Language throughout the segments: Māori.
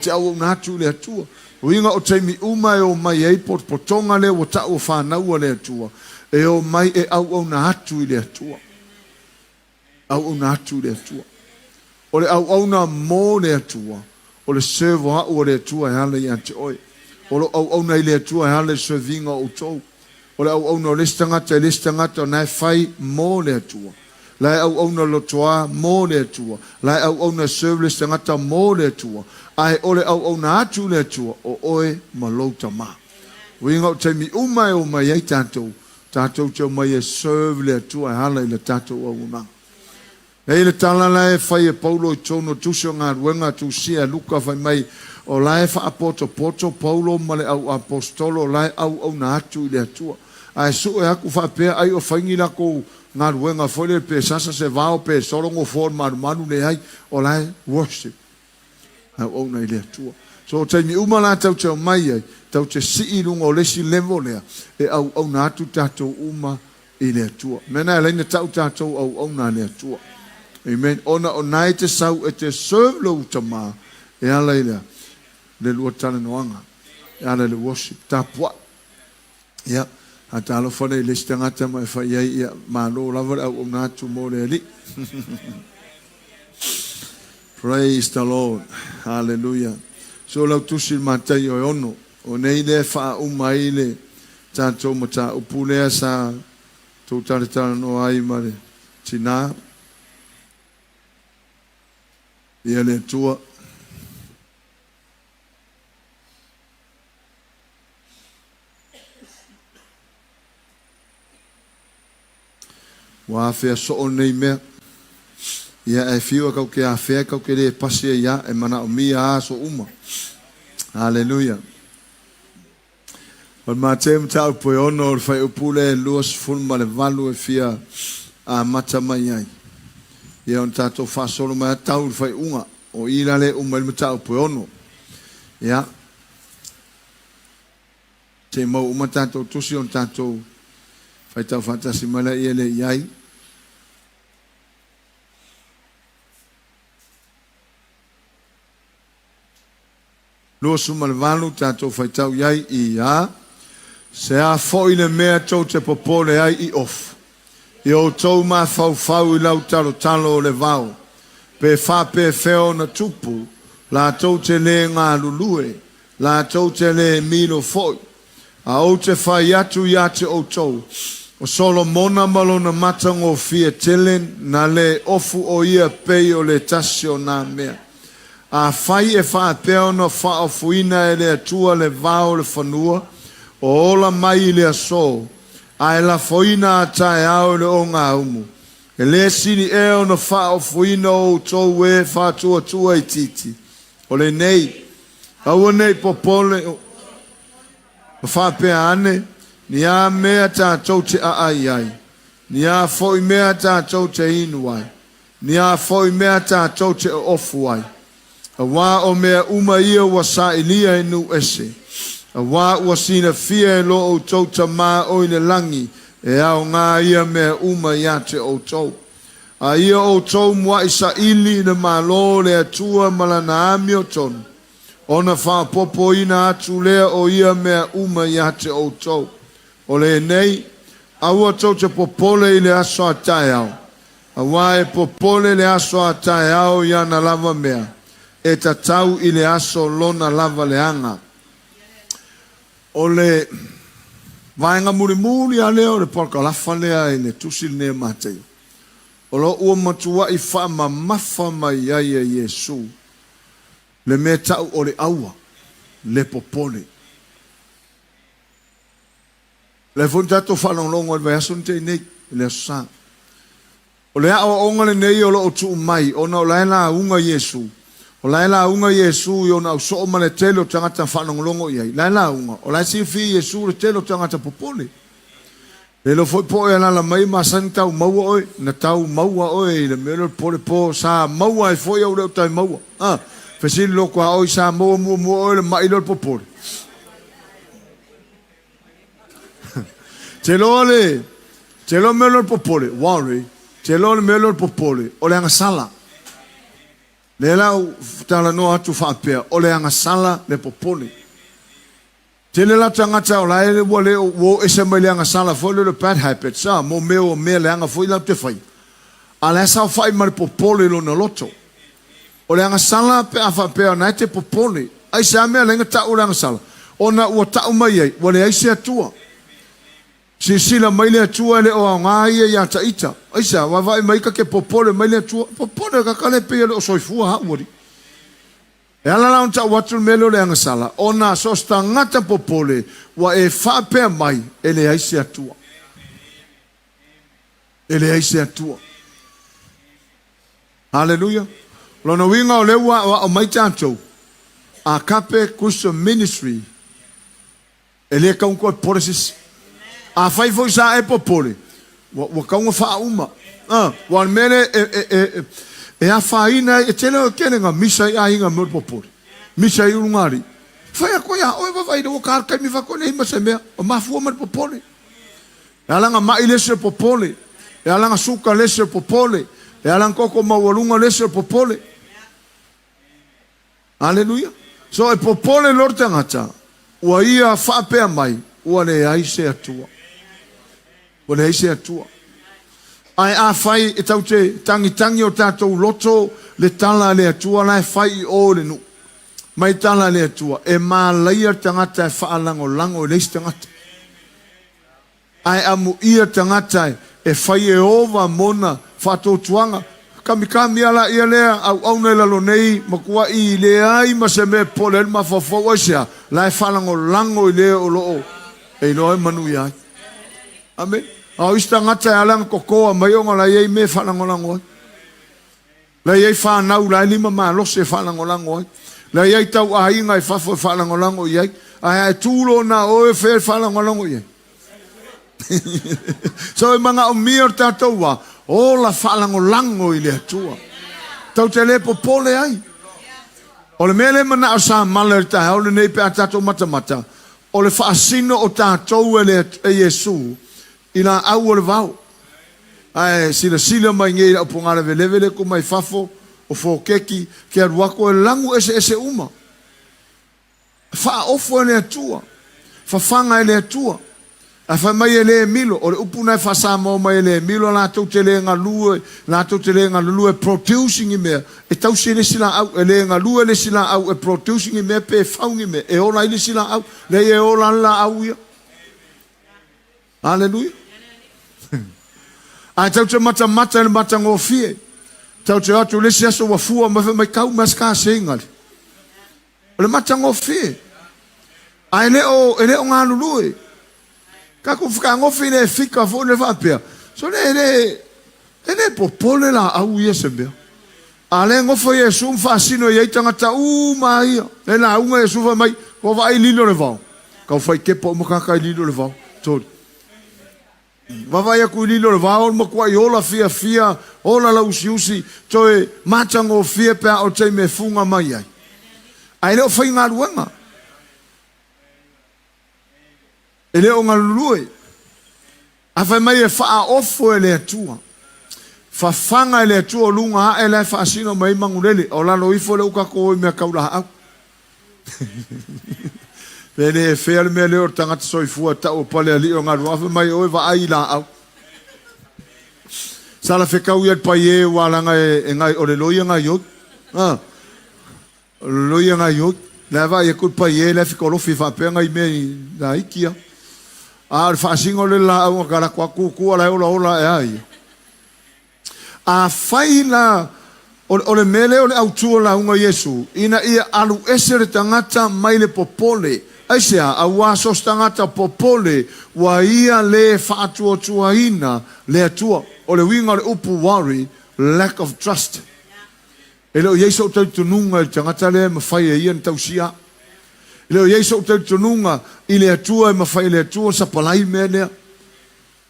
te au na atu le atua. O inga o te mi uma e o mai ei potonga le o ta o whanau le atua. E o mai e au na atu i le atua. Au na atu le atua. O le au na mo le atua. O le servo ha o le atua e hale i ante oi. O le au na i le atua e hale servinga o tou. O le au na listangata o nai fai mo le atua. Lai au na lotoa mo le atua. Lai au na serve listangata mo le atua. Ai ole au na atu le atua o oe malota ma. Winga o te mi umai o mai ei tātou. Tātou te o mai e serve le atua e hala i le tātou au unang. Ei le talala e whai e Paulo i tono tusio ngā ruenga tu sia luka whai mai o lai wha apoto Paulo ma le au apostolo lai au na atu i le atua. Ai su e haku whapea ai o whaingi lako ngā ruenga whole pe sasa se vao pe sorongo for manu le ai o lai worship. Au na i le atua. So te mi umala tau te o mai ai, tau te si lunga o lesi levo lea, e au na atu tātou uma i le atua. Mena e leina tau tātou au na le atua. Amen. Ona o nai te sau e te serve lo utama, e ala i lea, le lua tala noanga, e ala le worship, tā pua. Ia, a tālo whane i lesi tangata mai whai ai, ia, mālo lava au na atu mō le ali. Praise the Lord. Hallelujah. So lau tusi matai o ono. O nei le wha umai le tātou ma tā upulea sa tō taretara no ai mare. Tina. Ia le tua. Wa fea so o nei mea. Ia e fiua kau ke a fea kau ke le pasia ia e mana o mia a so uma. Hallelujah. Wal ma te mtau poe ono o fai upule luas fulma le valu e fia a mata mai ai. Ia on tato fa solo mai tau fai unga o ila le uma le mtau poe ono. Ia. Te mau uma tato tusi on tato fai tau fantasi mala ia le iai. Lua suma le valu tātou whaitau iai i a. Se a fo i le mea tau te popole ai i off. I o tau ma fau i lau talo o le vau. Pe whape feo na tupu. La tau te le ngā lulue. La tau te le milo foi. A o te whai atu i ate o tau. O solo mona malona matango fia telen na le ofu o ia pei o le tasio na mea. A fai e wha peo no wha o fuina e le atua le vao le whanua, o ola mai le aso, a e la fuina a tae au le o ngā umu. E le sini e o no wha o fuina o tau e wha tua i titi. O le nei, au nei popole, o wha pea ane, ni a mea tā tau te a ai ai, ni a foi mea tā tau te inu ai, ni a foi mea tā tau te ofu ai. A wā o mea uma ia wa sa ilia e nu ese. A wā ua sina fia e lo o tau ta mā o ine langi e au ngā ia mea uma ia te o tau. A ia o tau mua isa ili na mā lo le atua malana ami o tonu. Ona wha popo ina atu lea o ia mea uma ia te o tau. O le nei, a ua tau te popole i le aso a tae au. A wā e popole le aso a tae au ia na lava mea. E ta tau i le aso lona lava le anga. O le vaenga muri a leo le porka lafa lea i le tusil ne matei. O lo ua matua i wha ma mafa mai ai e Yesu. Le me tau o le aua, le popole. Le funtato whanonglongo le vayasun te nei, le sa. O le awa onga le nei o lo o tu mai, o na o laena unga Yesu. O laila unga Yesu yo na so ma le telo tangata whanongolongo iai. Laila unga. O lai sifi Yesu le telo tangata popole. Le lo foi po e la mai masan tau maua oe. Na tau maua oe le melo pole po sa maua e foi au leo tai maua. Fesili loko a oi sa maua mua oe le mai lo popole. Te lo melo popole. Wari. Te lo melo popole. O le anga sala. Le lau tala no atu whaapea, o le anga sala le popole. Tele la tangata o lai le wale o ese mai le anga sala foi le bad habits, sa mo meo o mea le anga foi lau te whai. A le sa whai ma le popole lo na loto. O le anga sala pe a whaapea na te popole. Ai se amea le ngata o le anga sala. O na ua tau mai ai, wale ai se atua. Si sila mai le atua le o a ngai e ata ita. Ai sa, wawai mai ka ke popole mai le atua. Popole ka kale pe le o soifua ha uari. E ala la unta watu melo le anga sala. O na sosta ngata popole wa e whapea mai e le aise atua. E le aise atua. Hallelujah. Lona winga o lewa o mai tantou. A kape Christian ministry. E le kaunko Peresipi. A fai foi sa e popole. Wa kaunga wha uma. Wa mele e a whaina e tele o kenenga misa i ahinga mor popole. Misa i urungari. Whai a koia oe wawai o karkai mi whakone hima se mea. O mafua mor popole. E alanga mai lese popole. E alanga suka lese popole. E alanga koko mawalunga lese popole. Hallelujah. So e popole lor tangata. Ua ia whapea mai. Ua le aise atua. Ua le aise atua. Ai a whai e tau te tangi o tātou loto le tala le atua lai whai o le nu. Mai tala le atua. E mā laia tangata e whaalango lango e leisi tangata. Ai amu ia tangata e whai e ova mona whato tuanga. Kami ala ia lea au nei lalo nei makua i le ai ma se me pole ma fofo sia lai whalango lango i le o loo. E no e manu ia. Amen. Au ista ngata e alang kokoa mai o ngala iei me whalango lango. La iei whanau lai lima maa lose whalango lango. La iei tau ahinga i whafo whalango lango iei. Ai tūlo na oe whare whalango lango iei. So e manga o mia o tātou wa. O la whalango lango i le atua. Tau te le popole ai. O le mele mana o sa mala ta o le nei pe a tātou matamata. O le whaasino o tātou e le Yesu. I la au o le vau. Ai, sila mai ngei la upongara velevele ko mai fafo o fokeki ke aruako e langu ese uma. Wha ofo e le atua. Whawhanga e le atua. A whai mai e le milo. O le upuna e whasamo mai e le milo. La tau te le ngalue. La tau te le ngalue producing i mea. E tau se le sila au. E le ngalue le sila au. E producing i mea pe e whaungi mea. E ola i le sila au. Le e ola la au ia. Hallelujah. Ai tau te mata e le mata ngofie. Tau te atu le siaso wafua mai kau maska se ingali. O le mata ngofie. Ai le o ngā lulue. Ka ku fika ngofi le fika fo le vapea. So le popole la au ia se mea. Ale ngofo Yesu mfasino ia tangata mai. Le la unga Yesu fa mai ko vai lilo le vau. Ka fai kepo mo ka lilo le vau. Tot. Vavai aku lilo le vau mo kwa yola fia ola la usi toe matango fia pe o te me funga mai ai. Ai le o fai ngā ruanga. E le o ngalului. A whai mai e wha ofo e le atua. Whawhanga e le atua lunga a e le whaasino mai mangurele. O lalo ifo le uka ko i mea kaulaha au. Pene e whea le mea leo tangata soifua ta o pale ali o ngaru. A whai mai oe wa ai la au. Sala whekau iat pai e walanga e ngai o le loia ngai yot. O le loia ngai yot. Leva e kut pai e le whikorofi whapea i mea i la ikia. A whaasingo le la au kara kua kukua la ola e ai. A whai la o le mele o le autua la unga Yesu. Ina ia alu esere tangata mai le popole. Aisea, a wasos tangata popole wa ia le whaatua tuaina le atua. O le winga le upu worry, lack of trust. E leo Yesu tau tununga tangata le mawhai e ian tausia. Leo Yesu te tununga i le atua e mawhai le atua sa palai mea lea.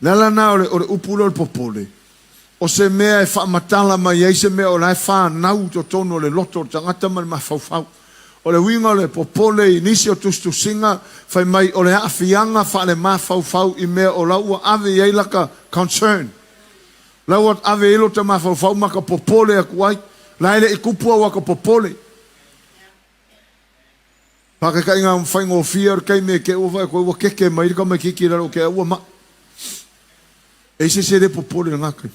Lala na o le upulo le popole. O se mea e whaamatala mai e se mea o lai whanau to tono le loto tangata mai mawhauwhau. O le winga o le popole i nisi o tustusinga whai mai o le awhianga wha le mawhauwhau i mea o laua ave i laka concern. Laua ave ilo te mawhauwhau maka popole a kuai. Lai le ikupua waka popole. Paka ka inga whaingo whia kai me ke ua koe ua keke mai ka mai kiki raro ke ua ma. E se re popole ngā kai.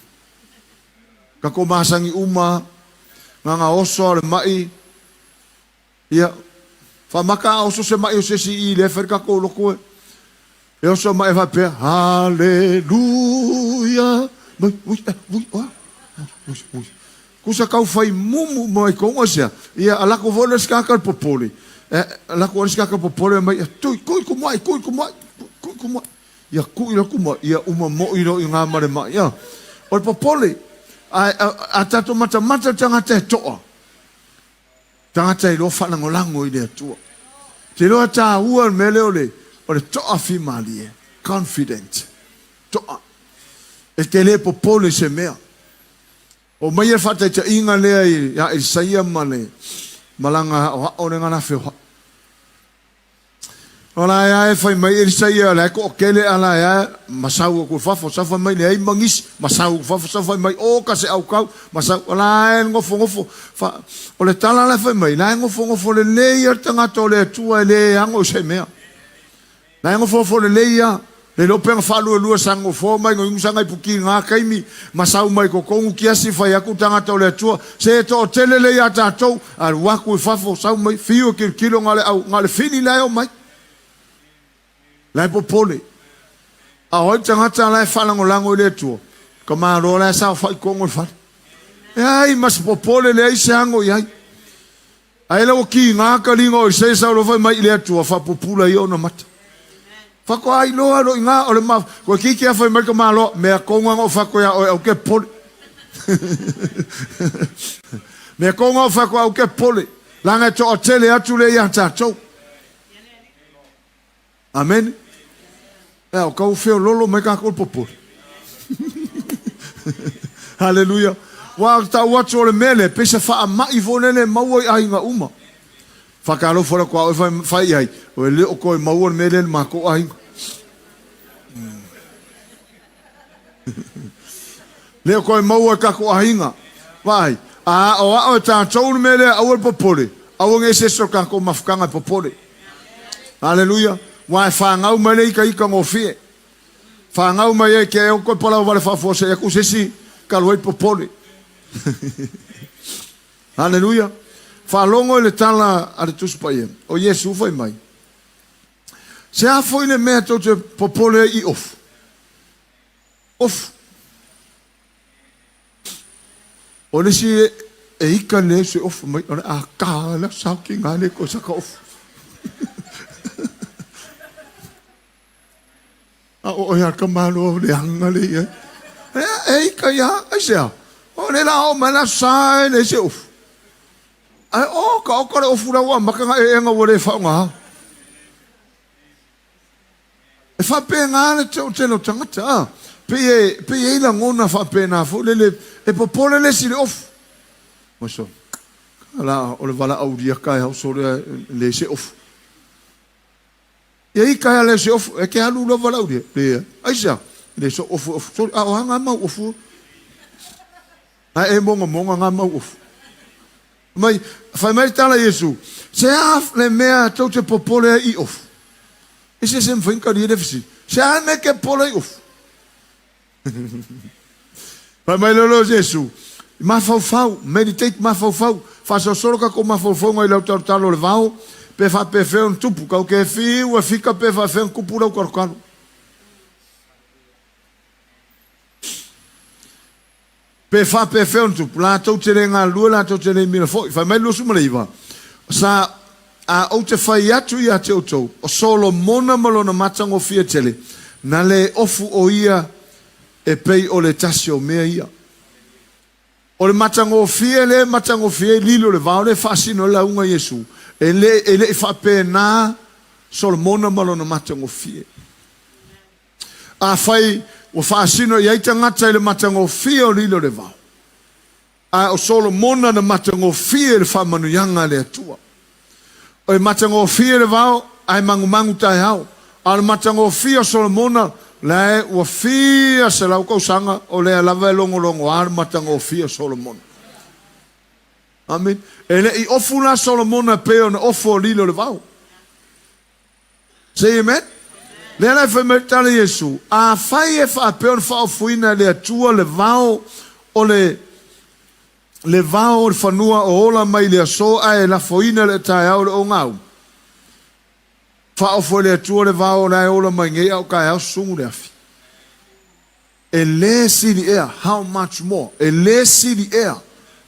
Ka ko masangi uma, ngā oso ale mai. Ia, whamaka oso se mai o se si I le wheri ka ko loko e. E oso mai whapea, haleluia. Kusa kau whai mumu mai konga sea. Ia, alako vole skakar popole. Alako vole skakar popole mai. Tui, kui kumai. Ia, kui la kumai. Ia, uma mo iro I ngā mare mai. Ia, o popole. A tato mata tangata e toa. Tangata I lo whanangolango I le atua. Te loa tā ua me leo le. O le toa whimali e. Confident. Toa. E te le popole se mea. O mai e whata te inga lea I saia mane. Malanga o le ngana whio. O la ea e whai mai e saia le ko o kele ala ea. Masau o ku whafo. Sawha mai le ei mangis. Masau o whafo. Sawha mai o ka se au kau. Masau o la ea ngofo. O le tala le whai mai. La ea ngofo le leia tangata o le atua e le ango se mea. La ea ngofo le leia. Le lopenga whalua lua sango fo mai ngoi ngusanga I puki ngā kaimi masau mai ko kongu kiasi whai aku tangata o le atua se to o tele le ia tātou a waku I whafo sau mai whio kilo ngale whini leo mai lai popole a hoi tangata lai whalango lango I le atua ka maa roa lai sao whai kongo I whai ai mas popole le ai se hango I ai ai lau ki ngā kalingo I se sao lo whai mai I le atua whapopula I ona mata Whako ai loa ro inga o le mau. Koe kiki a whai mai ka malo. Mea konga o whako ia o ke pole. Mea konga o whako au ke pole. Langa to o tele atu le ia tātou. Amen. O kau whio lolo mai ka kol popole. Hallelujah. Wa tau watu o le mele. Pesa wha mai vonene mauai ai nga uma. Whakaro fora kua o whai ai. O e leo koe maua le mele ma ko ai. Leo koe maua ka ko ainga. Vai. A o tātou le mele au le popole. Au nge seso ka ko mafukanga popole. Hallelujah. Wa whangau mai nei ka ika ngofie. Whangau mai e ke o koe pala o wale whafose. E kusesi ka loe popole. Hallelujah. Whalongo le tala a le tusupai. O Yesu foi mai. Se a foi le mea tau te popole I off. Off. O le si e ika le se off mai. O le a kāla sao ki ngā le ko saka off. A o ia ka malo le hanga le ia. E ika ia. Ai sea. O le la o mana sae le se off. Ai o ka o kore o fura wa makanga e nga wore fa nga. E fa pe nga le te no tangata. Pe e la ngona fa pe na fo le e popole le si le off. Moso. Ala o le vala au dia kai au so le se off. E I kai le se off e ke alu lo vala au dia. Le ai sa le so off so a nga ma off. Ai e monga nga ma off. Mai, fai mai tala Yesu. Se af le mea tau te popole I off. E se sem whainka ni refisi. Se a me ke pole I off. Fai mai lolo Yesu. Ma fau, meditate ma fau. Fa so solo ka ko ma fau ngai lau talo le vau. Pe fa pe fe un tupu. Kau ke fi ua fika pe fa fe un kupu lau korokano. Pe fa pe fe un tupu. La tau te renga lua, la tau te renga mira foi. Fai mai lusu maleiva. Sa a o te fai atu ia te outou. O solo mona malona matango fia tele. Na le ofu o ia e pei o le tasi o mea ia. O le matango fia lilo le vao le fasino la unga Yesu. E le fa pe na solo mona malona matango fia. A fai o fasino ia ita ngata le matango fia o lilo le vao. A o solo mona na matango fia le fa manuyanga le atua. O e matango fia le vao ai mangu tai hao. A le matango fia solo mona le ua fia se lau kausanga o le lava e longo a le matango fia solo mona. Amen. Ele I ofu la Solomona peo na ofo lilo le vau. Say amen. Le la fe metale Yesu. A fai e fa peo na fa ofuina le atua le vau o le vau o le fanua o ola mai le aso a e la foina le tae au le o ngau. Fa ofo le atua le vau na e ola mai ngei au kai au sungu le afi. E le siri ea, how much more? E le siri ea,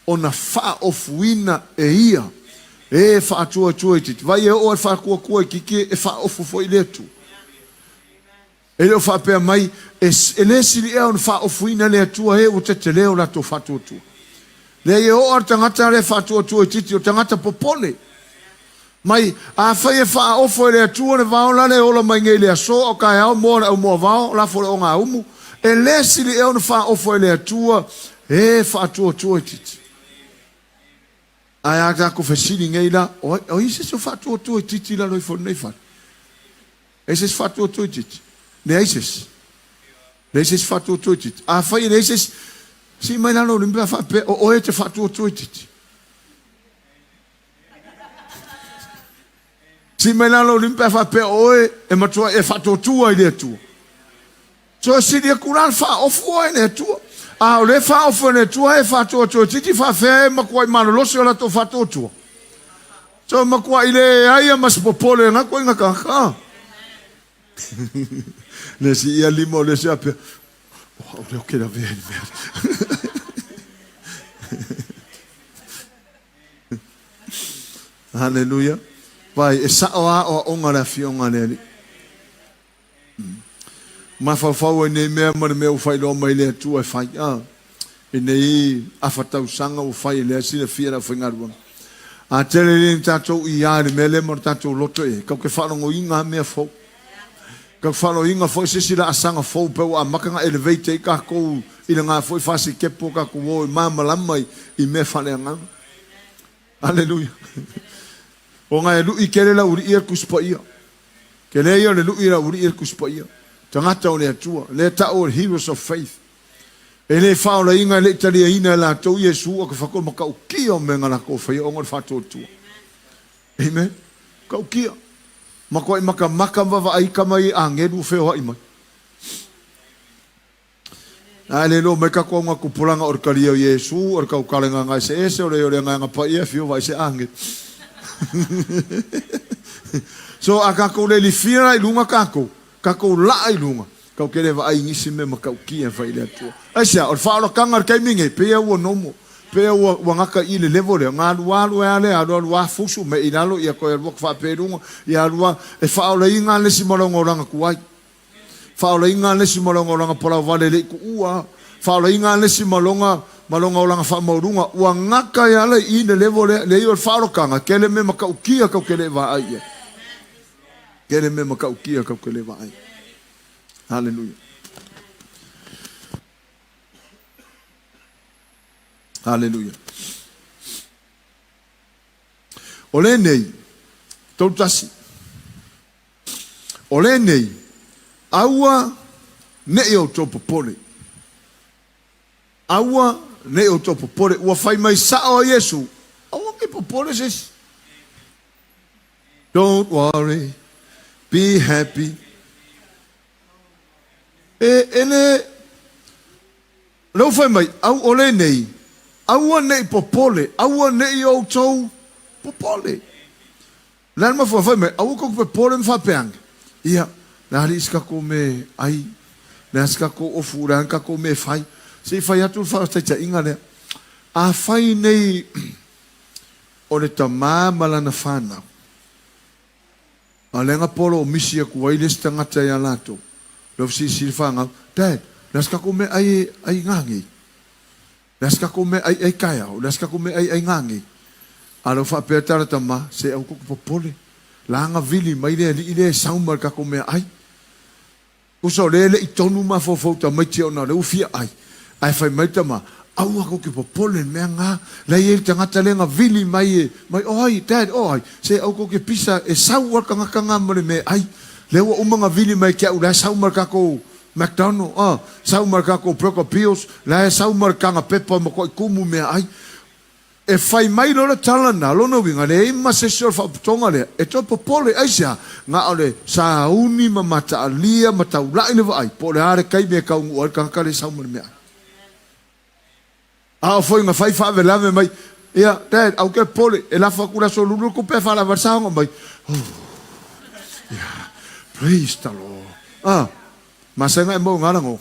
o na fa ofuina e ia. E fa atua tua titi. Vai e o e fa kua kua kiki e fa ofu foi le tu. E leo fa pea mai, e le siri ea o na fa ofuina le atua he o te leo la to fa tua tua. Le e o ar tangata le fa tua tua titi o tangata popole. Mai, a fai e fa ofu le atua le vao la le ola mai ngei le aso o kai au mo vao la fo le o ngā umu. E le siri e ona fa ofo le atua e fa atua tua titi. Ai ata ko fesili ngei la o ise so fa atua tua titi la loi fo nei fa. Ese fa atua tua titi. Ne ise. Ne ise fa atua tua titi. A fa ne ise si mai la no limpa fa pe o e te fa atua tua titi. Si mai la no limpa fa pe o e matua e fa atua tua ile tua. So si dia kuran fa ofu ene tua. A le fa ofu ene tua e fa tua titi fa fe makua mano lo se la to fa tua. So makua ile ai mas popole na ko ngaka ka. Le si ia limo le se ape. O le ke la veni Hallelujah. Vai e sa o onga la fionga le. Ma fau e nei mea mara mea ufai loa mai lea tua e fai e nei awhatau sanga ufai lea sina fia na whainga ruang a tere rin tātou I aere mea le mara tātou loto e kau ke whanongo inga mea fau kau whanongo inga fau se sila asanga fau peu a makanga elevate I kako I na ngā fau fasi kepo kako wo I maa malamai I mea whanea nganga Alleluia o ngai lu I kere la uri ia kuspa ia kere ia le lu I la uri ia kuspa ia Tangata o le atua, le tau o heroes of faith. E le whao la inga le taria ina la tau Yesu o ka whakol ma kau kia o menga la kau whai o ngar whato tua. Amen. Kau kia. Ma koe maka wawa ai kamai a ngeru wheo hai mai. A le lo me ka kua ngā kupuranga o rikari o Yesu o rikau kalenga ngai se ese o le ngai ngā pa ia whio vai se ange. So a kako le li whira I lunga kako. Kako la I lunga. Kau kere wa ai ngisi me makau kia whai le atua. Aisia, o whaaro kangar kai minge, pea ua nomo. Pea ua ngaka I le levo leo. Ngā rualu e ale, alua lua fusu me inalo, ia koe alua kwa whaperunga, ia alua e whaola I ngā lesi marongo ranga kuai. Whaola I ngā lesi marongo ranga pola wale le ku ua. Whaola I ngā lesi maronga o ranga whamaurunga. Ua ngaka I ale I le levo leo, le I o whaaro kanga, kele me makau kia kau kele wa ai. Kere me makau kia kau kele vai. Hallelujah. Hallelujah. Ole nei, tau tasi. Ole nei, aua nei o tō popole. Aua nei o tō popole. Ua whai mai sao a Yesu. Aua ke popole ses. Don't worry. Be happy. Ele lo fai mai au ole nei. Au nei popole, au nei o tau popole. Lan ma fai mai au ko popole fa peang. Ia, na riska ko me ai. Na ska ko ofuran ka ko me fai. Se fai atu fa sta inga le. A fai nei ole tama malana fana. Alenga polo misia kuai le stangata ya lato. Lo si silfanga. Dad, laska ko me ai ngangi. Laska ko me ai kaya, laska ko me ai ngangi. Alo fa petara tama se au ko popole. Langa vili mai le saumar ka ko me ai. Uso le I tonu ma fo ta mai ti ona le ufia ai. Ai fai mai tama. Au ako ki popole me nga la ye tangata lenga vili mai oi dad oi se au ko ke pisa e saua kanga me ai le wa umanga vili mai ke ula saumar ka ko McDonald saumar ka ko Procopio's la saumar kanga pepa mo ko kumu me ai e fai mai lo tala na lo no winga le ma se so fa tonga le e to popole aisia nga ole sa uni ma mata alia mata ula ina vai pole are kai me ka un ka ka le sa mo me a foi nga fai fa vela me mai ia dad au ke pole e la fa kula so lulu ko pe fa la versa mai yeah praise the Lord ma se nga mo ngala ngo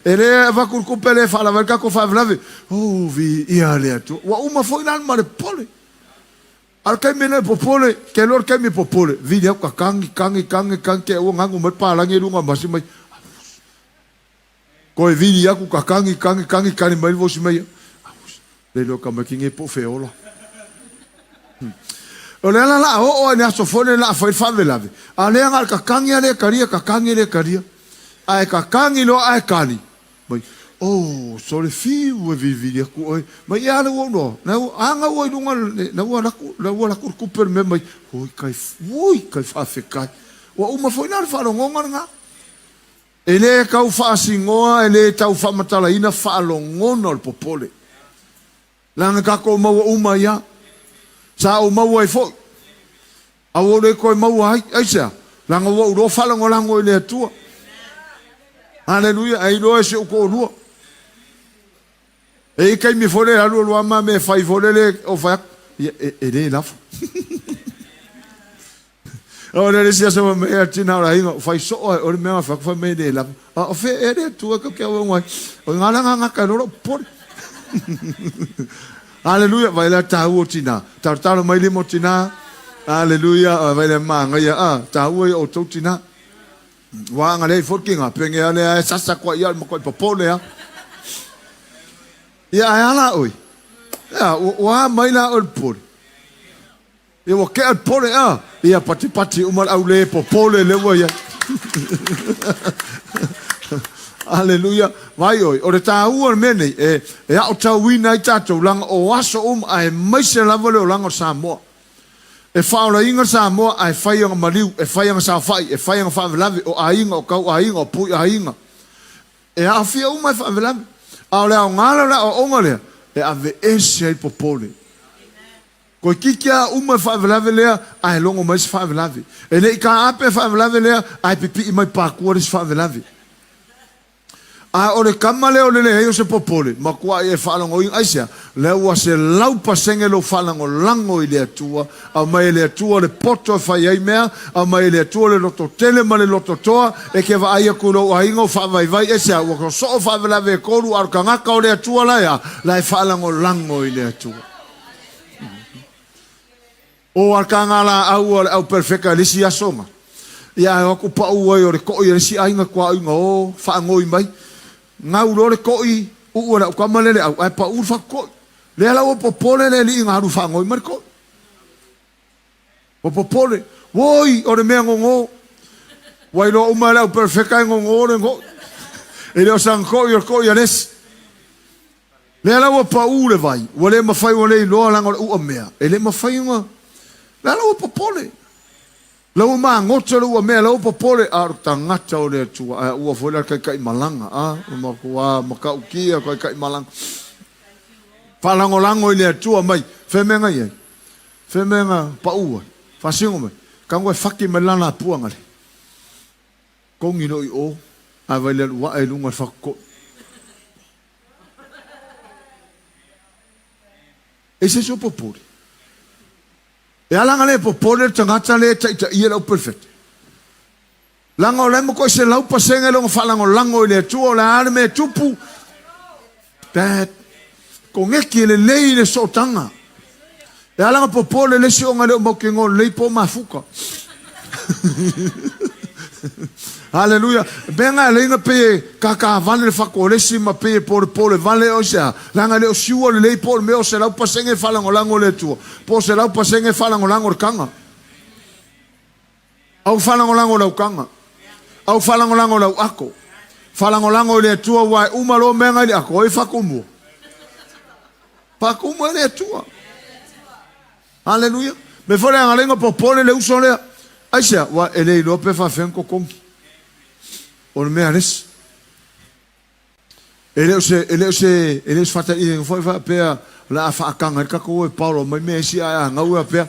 ele va col copele fa la verga ko fa vlave vi ia le tu wa uma foi nan mare pole al kai mena popole ke lor kai me popole vi dia ka kangi ke o ngangu me pa la ngi runga masi mai ko vi dia ku ka kangi mai vo si mai le lo ka makinge po feolo o le la o ne aso fone la foi fa velave ale ngal ka kangi le karia ai ka kangi lo ai kani mai so le fi we vivi ku mai ya no na anga wo lunga na wo la ku per me mai oi kai fa fe kai wa uma foi na fa lo ngonga ele ka fa singoa ele tau fa matala ina fa lo ngono al popole la ka ko ma uma ya sa o mau ai fo a o le ko mau ai sa la ngo ro fa la ngo le tua haleluya ai lo se ko lu e kai mi fore a lo ma me fai fore le o fa e le la o le sia so me a tina la ingo fai so o le me fa me de la o fe e le tua ko ke o ngoi o ngala ka lo por Haleluya, vai la tau tina. Tau mai le mo tina. Haleluya, vai le manga ya tau o tau tina. Wa nga le forkinga penge ale sasa kwa ya mo ko popole ya. Ya ala oi. Ya wa mai la ol por. E o ke al por ya pati umal au le popole le wa ya. Haleluya. Vai oi, o le tāua mene e a o tauina i tātou langa o aso ai mai se lava leo langa o Samoa. E whaola inga Samoa ai whaianga mariu, e whaianga sawhai, e whaianga whavelave o ainga, o kau ainga, o pui ainga. E a whia umai whavelave. A lea o ngala lea o onga lea, e a ve ese ai popole. Ko kiki a umai whavelave lea, ai longo mai se whavelave. E le i ka ape whavelave lea, ai pipi i mai pākua res whavelave. O le kamale o le heo se popole, ma kua e whalango i aisia, le ua se laupa senge lo whalango lango i le atua, a mai le atua le poto whai ai mea, a mai le atua le loto tele ma le loto toa, e ke wa aia kulo o haingo whawai esia, ua ko so whawelawe e koru, ar ka ngaka o le atua laia, lai whalango lango i le atua. O ar ka ngala au perfeka lisi asonga. Ia e oku pa uai o le koi lisi ainga kua inga o whaangoi mai, ngau lore koi uura ukamalele au ai pa urfa koi le ala o popole le li ngaru fango i marko o popole woi o le mea ngongo wai lo umala o perfecta ngongo le ngo ele o san koi anes le ala o pa ure vai wale ma fai wale lo lango u mea ele ma fai nga le ala o popole lau ma ngoto lau mea lau popole a tangata o le tua ua foila kai malanga ma kua maka ukia kai malanga falango lango i le tua mai femenga ye femenga pa ua fasingo mai kango e faki me lana puanga le kongi no i o a vai le ua e lunga fakko ese so popole e alanga le popole tangata le ta ia lau perfect langa o lemo ko se lau pasenge lo falango lango i le tuo la arme tupu that ko ngeki le lei le sotanga e alanga popole le si onga le mo kengo le po mafuka Haleluya. Benga lenga pe kaka vale fakole si ma pe por vale o sea. Langa le siu le por me o se la pasenge falango lango le tu. Po se la pasenge falango lango kanga. Au falango lango la kanga. Au falango lango la ako. Falango lango le tu wa umalo menga le ako e fakumu. Fakumu le tu. Haleluya. Me fole nga lenga popole le uso le. Aisha wa ele lope fa fenko kongi. O mea res. Ele se fata I foi fa pe la fa kanga ka ko Paulo mai me si a ngau pe.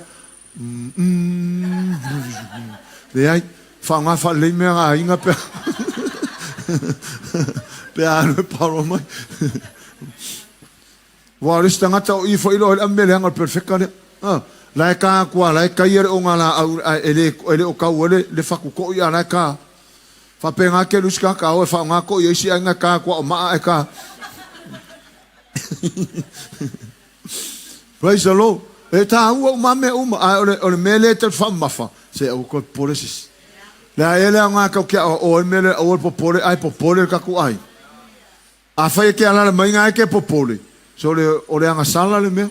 Le ai fa nga fa le me a inga pe. Pe a Paulo mai. Wa rista ngata I foi lo amele anga perfecta le. La ka kwa la ka yer o ngala ele o ka wole le fa ko ia la ka. Fa penga ke luska ka o fa nga ko yesi anga ka kwa ma ka. Praise the Lord. E ta u ma me o mele te fa mafa se o ko poresis. La ele nga ka ke o mele o popole ai popole ka ku ai. A fa ke ala mai nga ke popole. So le o le anga sala le me.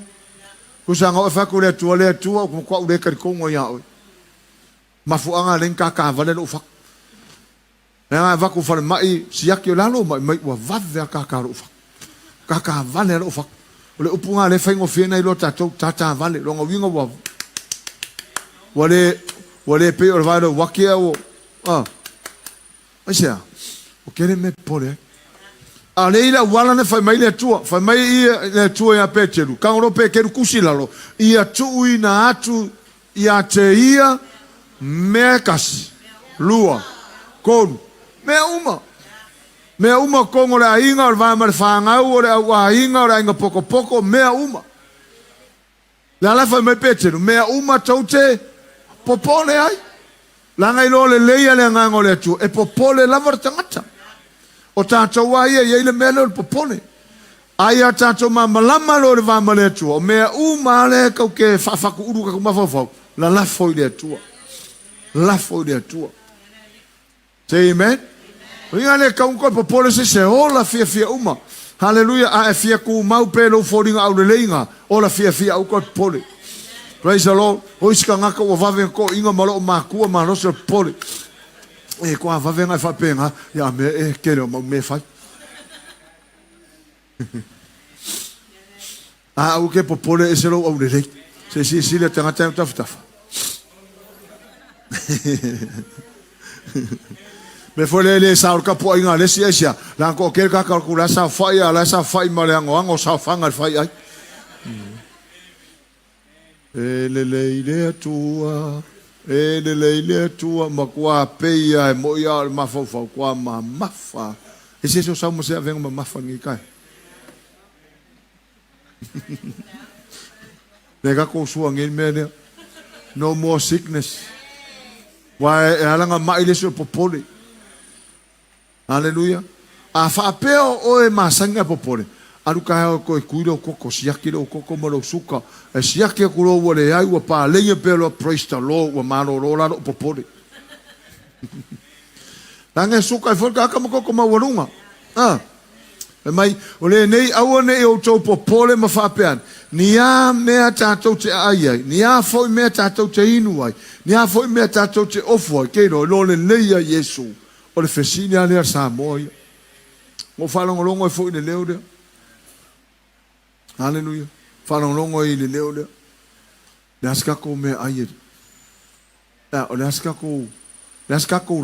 Kusanga o fa ku le tua ko le ka ko ngo ya o. Mafu anga len ka vale o fa. Nga vaku fa mai siaki o lalo mai wa vave ka ro fa. Ka vale o fa. O le upunga le faingo fiena I lo tata vale longa winga wa. Wale pe o vale wakia o. Asia. O kere me pole. A leila wala ne fa mai le tua le tua ya petelu. Ka ro pe keru kusilalo. Ia tu ina atu ia te ia mekas lua kon me uma kongo la inga o va mar fanga o la inga o la inga poko me uma la fa me petelu me uma toute popole ai la ngai lo le leia le ngango le tu e popole la vortangata o tato wa ye le melo popole ai a tato malama lo le va male tu o me uma le ka ke fa ku uru ka ma fa la foi le tu la foi le tu say amen. Ringa le ka ko popole se ola fia uma. Hallelujah. A fia ku mau pelo foringa au le leinga. Ola fia au ko pole. Praise the Lord. O iska ngaka o vave ko inga malo maku ma no se pole. E ko vave nga fa penga ya me kero me fa. O ke popole e se lo au le lei. Se le tanga taf. Me foi le sa ka po inga le sia la ko ke ka calcula sa fai ma le ngo sa fanga fai ai le tua ma kwa pe ai mo ya ma fa kwa ma mafa e se so sa mo se venga ma mafa ngi kai le ka ko su ngi me no more sickness why alanga mai le so popole. Hallelujah. A fa peo o e masanga popole. Alu ka ko kuiro ko siaki lo ko mo suka. E siaki ko lo wole ai wa pa le pelo praise the Lord wa mano lo la popole. Tanga suka e folka ka mo ko ma warunga. E mai o le nei au nei o to popole ma fa pean. Ni a me tatou te ai. Ni a foi me tatou te inu ai. Ni a foi me tatou te ofo ke lo le leia Yesu. O le fesini ale sa moi. Mo falong longo e foi le leude. Hallelujah. Falong longo I le leude. Laska ko me ai. O laska ko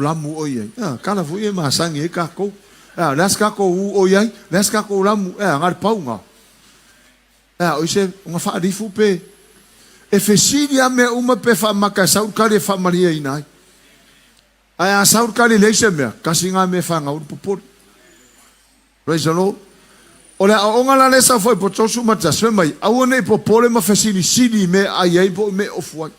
lamu o ai. Kala foi e masangi e ka ko. Laska ko o ai. Laska ko lamu ngar paunga. O se nga fa rifu pe. E fesini me uma pe fa makasau kale fa maria inai. Ai a saur kali leise me kasi nga me fanga ur popor. Praise the Lord. Ola onga la lesa foi po tosu mata mai. Au nei popole ma fesini sidi me ai po me ofu.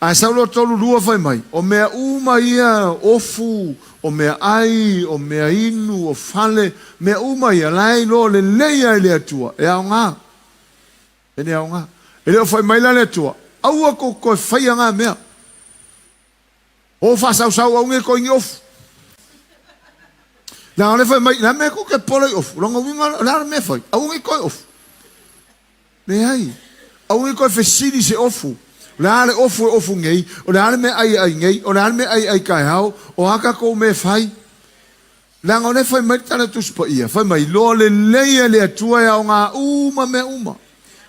Ai saulo tolu lua foi mai. O me uma ia ofu, o me ai, o me inu, o fale, me uma ia lai lo le leia le atua. E aunga. Ene aunga. Ele foi mai la le atua. Au ko fai nga me. O fa sau au nge ko ngiof. Na le foi mai na me ko ke pole of. Longa winga na me foi. Au nge ko of. Ne ai. Au nge ko fesini se ofu. La le ofu ngei. O la me ai ngei. O la me ai kai hau. O haka ko me fai. La ngone foi mai tana tu spa ia. Foi mai lo le leia le atua ya nga uma me uma.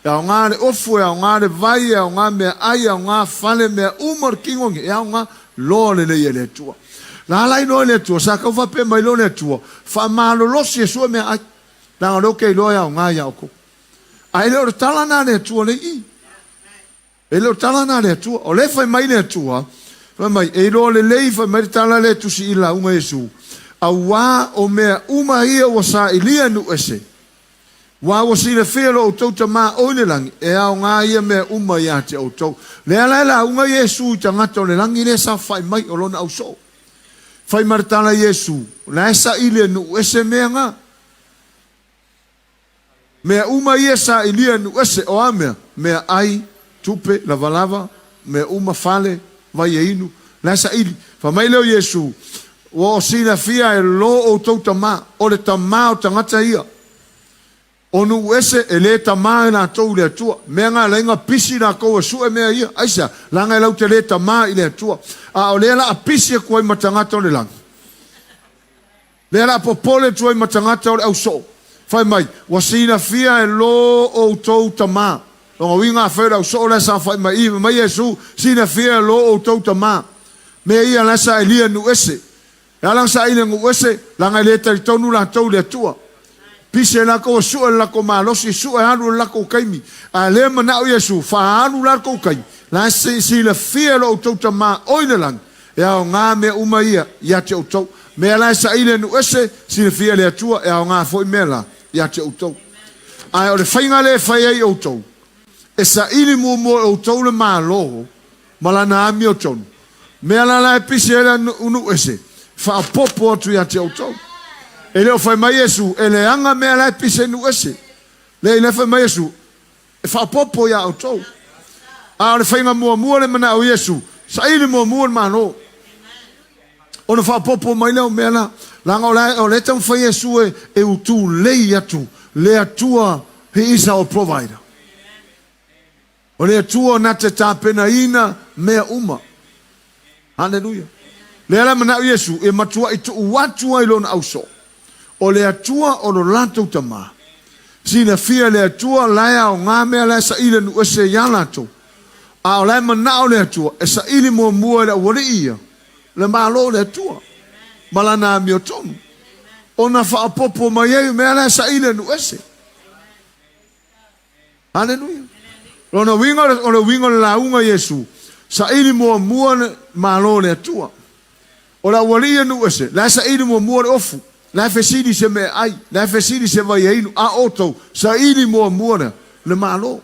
Ya nga le ofu ya nga le vai ya nga me ai ya nga fale me umor kingo ya nga lo le tua la lai no le tua sa ka fa pe mai lo le tua fa malo lo si so me Langa roke i loa o ngā ia oko. A ele o tala nā le atua le i. Ele o tala nā le atua. O le fai mai le atua. Fai mai, e loa le lei fai mai tala le tusi i la unga Yesu. A wā o mea uma ia wa sa ilia nu ese. Wā wa si le whea lo o tau ta mā oine langi. E au ngā ia mea uma ia te o tau. Lea lai la unga Yesu i ta ngata o le langi le sa fai mai o lona au so. Fai maritala Yesu. La esa ilia nu ese mea ngā. Mea uma ia sa ilia nu ese o amea. Mea ai, tupe, lava lava. Mea uma fale, vai e inu. La esa ili. Fa mai leo Yesu. Wa o sina fia e lo o tau ta mā. O le ta mā o ta ngata ia. O nu ese e le ta mā e nā tau le atua. Mea ngā lainga pisi nā kou e su e mea ia. Aisa, langa e lau te le ta mā i le atua. A o le la a pisi e kuai matangata o le lang. Le la a popole tuai matangata o le au so. Fai mai, wasina fia e lo o tau ta mā. Longa winga a whaira au so le sa fai mai. Iwa mai Yesu, sina fia e lo o tau ta mā. Mea ia lasa e lia nu ese. E alang sa ina ngu ese, langa e le tari tonu la tau le atua. Pise la ko su la ko malosi su anu la ko kaimi a le mana o Yesu fa anu la ko kai la si le fia lo to ma oina lang ya nga me umaia ya te to me la sa ile nu ese si le fia le tua ya nga foi mela ya te to ai o le fainga le fai ai o to e sa ile mo o to le malo mala na mi o to me la pise la nu ese fa popo tu ya te to. E leo fai mai Yesu, e le anga mea lai pise nu ese. Le fai mai Yesu, e wha popo ya o tau. A le fai ngā mua le mana o Yesu, sa ili mua le mano. O le wha popo mai leo mea la, langa o le tau fai Yesu e utu lei atu, le atua he is our provider. O le atua na te tāpena ina mea uma. Hallelujah. Le ala mana o Yesu, e matua i tu uatua i lona au so. O le atua o lo lantou tama. Sina fia le atua laia o ngā mea lai sa ile nu ese ia lantou. A o lai mana o le atua, e sa ili mua le awale ia. Le malo le atua. Malana mi o tonu. O na wha apopo mai ei mea lai sa ile nu ese. Hallelujah. O le winga le launga Yesu. Sa ili mua le malo le atua. O la awale ia nu ese. Lai sa ili mua le ofu. La fesidi se me ai, la fesidi se vai inu a oto, sa ili mua le malo.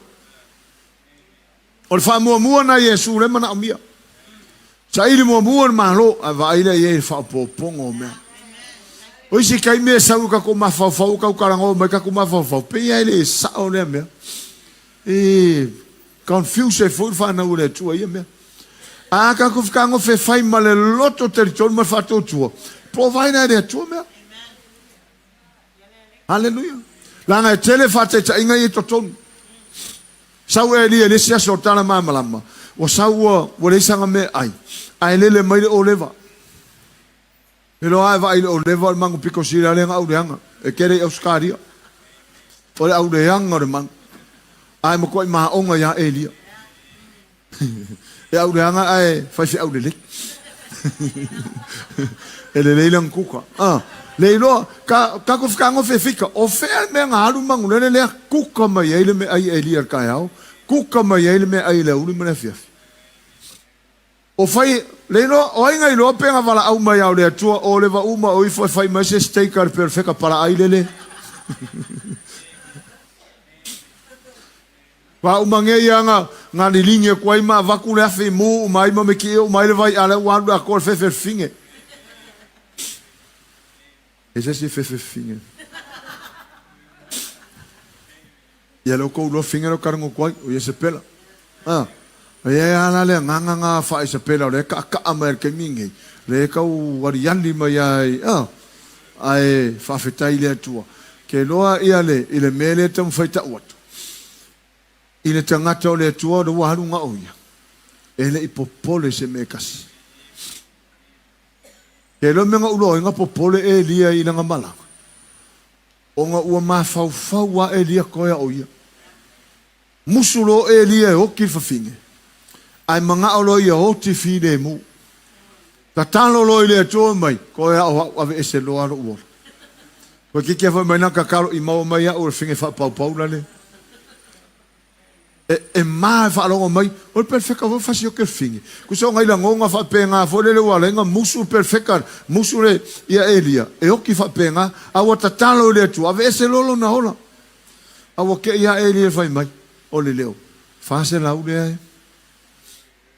O le fa mua na Yesu le mana mia. Sa ili mua le malo, a vai le ye fa popongo me. O isi kai me sa ka ko mafau ka karango me ka ko mafau. Pe ia le sa o le me. E confuse fu fa na ule tu ia me. A ka ko fka ngo fe fai male loto territorio ma fa to tu. Provide de tu me. Hallelujah. Langa e tele fate ta inga i to tonu. Sau e li e lesia sortana mamalama. O sau o le sanga me ai. Ai lele mai o leva. Pero ai vai o leva mangu piko sira le ngau leanga. E kere au skaria. O le au leanga o le mangu. Ai mo koi ma onga ya elia. E au leanga ai fai fi au lele. E le leilang kuka. Leilo ka ko fika ngo fe fika o fe me ngalu mangu le kuka mai ele me ai elia ka yao kuka mai ele me ai le uli me fia o fai leilo o inga ilo pe nga vala au mai au le tua o le va uma o i fai mai se steikar perfecta para ai lele va umange yanga nga ni linge kwai ma va ku le fe mu mai ma me ki o mai le vai ala wa ko fe finge. Ese si fe finge. Ya lo ko lo finge lo karango kwai o ye se pela. Ya ala le nga fa se pela le ka amer ke mingi. Le ka u wariandi mai ai. Ai fa fetai le tua. Ke loa ia le mele tam faita wat. Ile tangata le tua do wa nga oia. Ele ipopole se me kasi. Ke lo menga ulo inga popole e lia ina nga mala. O nga ua mafau wa e lia koia oia. Musulo e lia o ki fafinge. Ai manga olo ia o ti fide mu. Ta talo lo ile to mai koia o ave ese lo aro uo. Ko kia fa mai na kakalo I mau mai o finge fa pau le. E mai fa longo mai o perfecta o fa sio ke finge. Ku so ngai la ngonga fa penga fo le walenga musu perfecta musu le ia Elia. E o ki fa penga a o tatalo le tu ave se lolo na ola. A o ke ia Elia fa mai o le leo. Fa se la u le.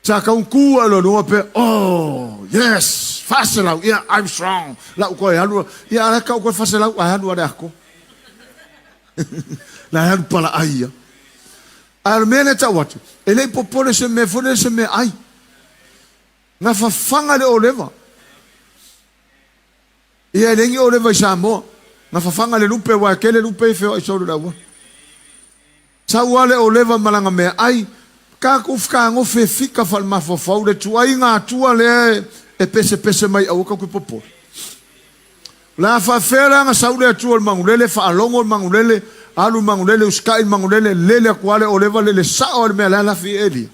Sa ka un ku alo no pe oh yes. Faselau, yeah, I'm strong. Lau koe halu, ia ala kau koe faselau, ai halu are ako. La halu pala ai ia. Ai mene tau watu. E lei popole se me, fone se me ai. Nga fafanga le oleva. Ia lengi oleva I Samoa. Nga fafanga le lupe wa kele lupe I feo I soru la wa. Sa wale oleva malanga me ai. Ka kufka ngofe fika fal mafofau le tuai ngā tua le e pese mai au ka ku popo. La fa fera nga saule atu al mangulele fa alongo al mangulele alu mangulele uskai mangulele lele kwale oleva lele sa o me la fi eli.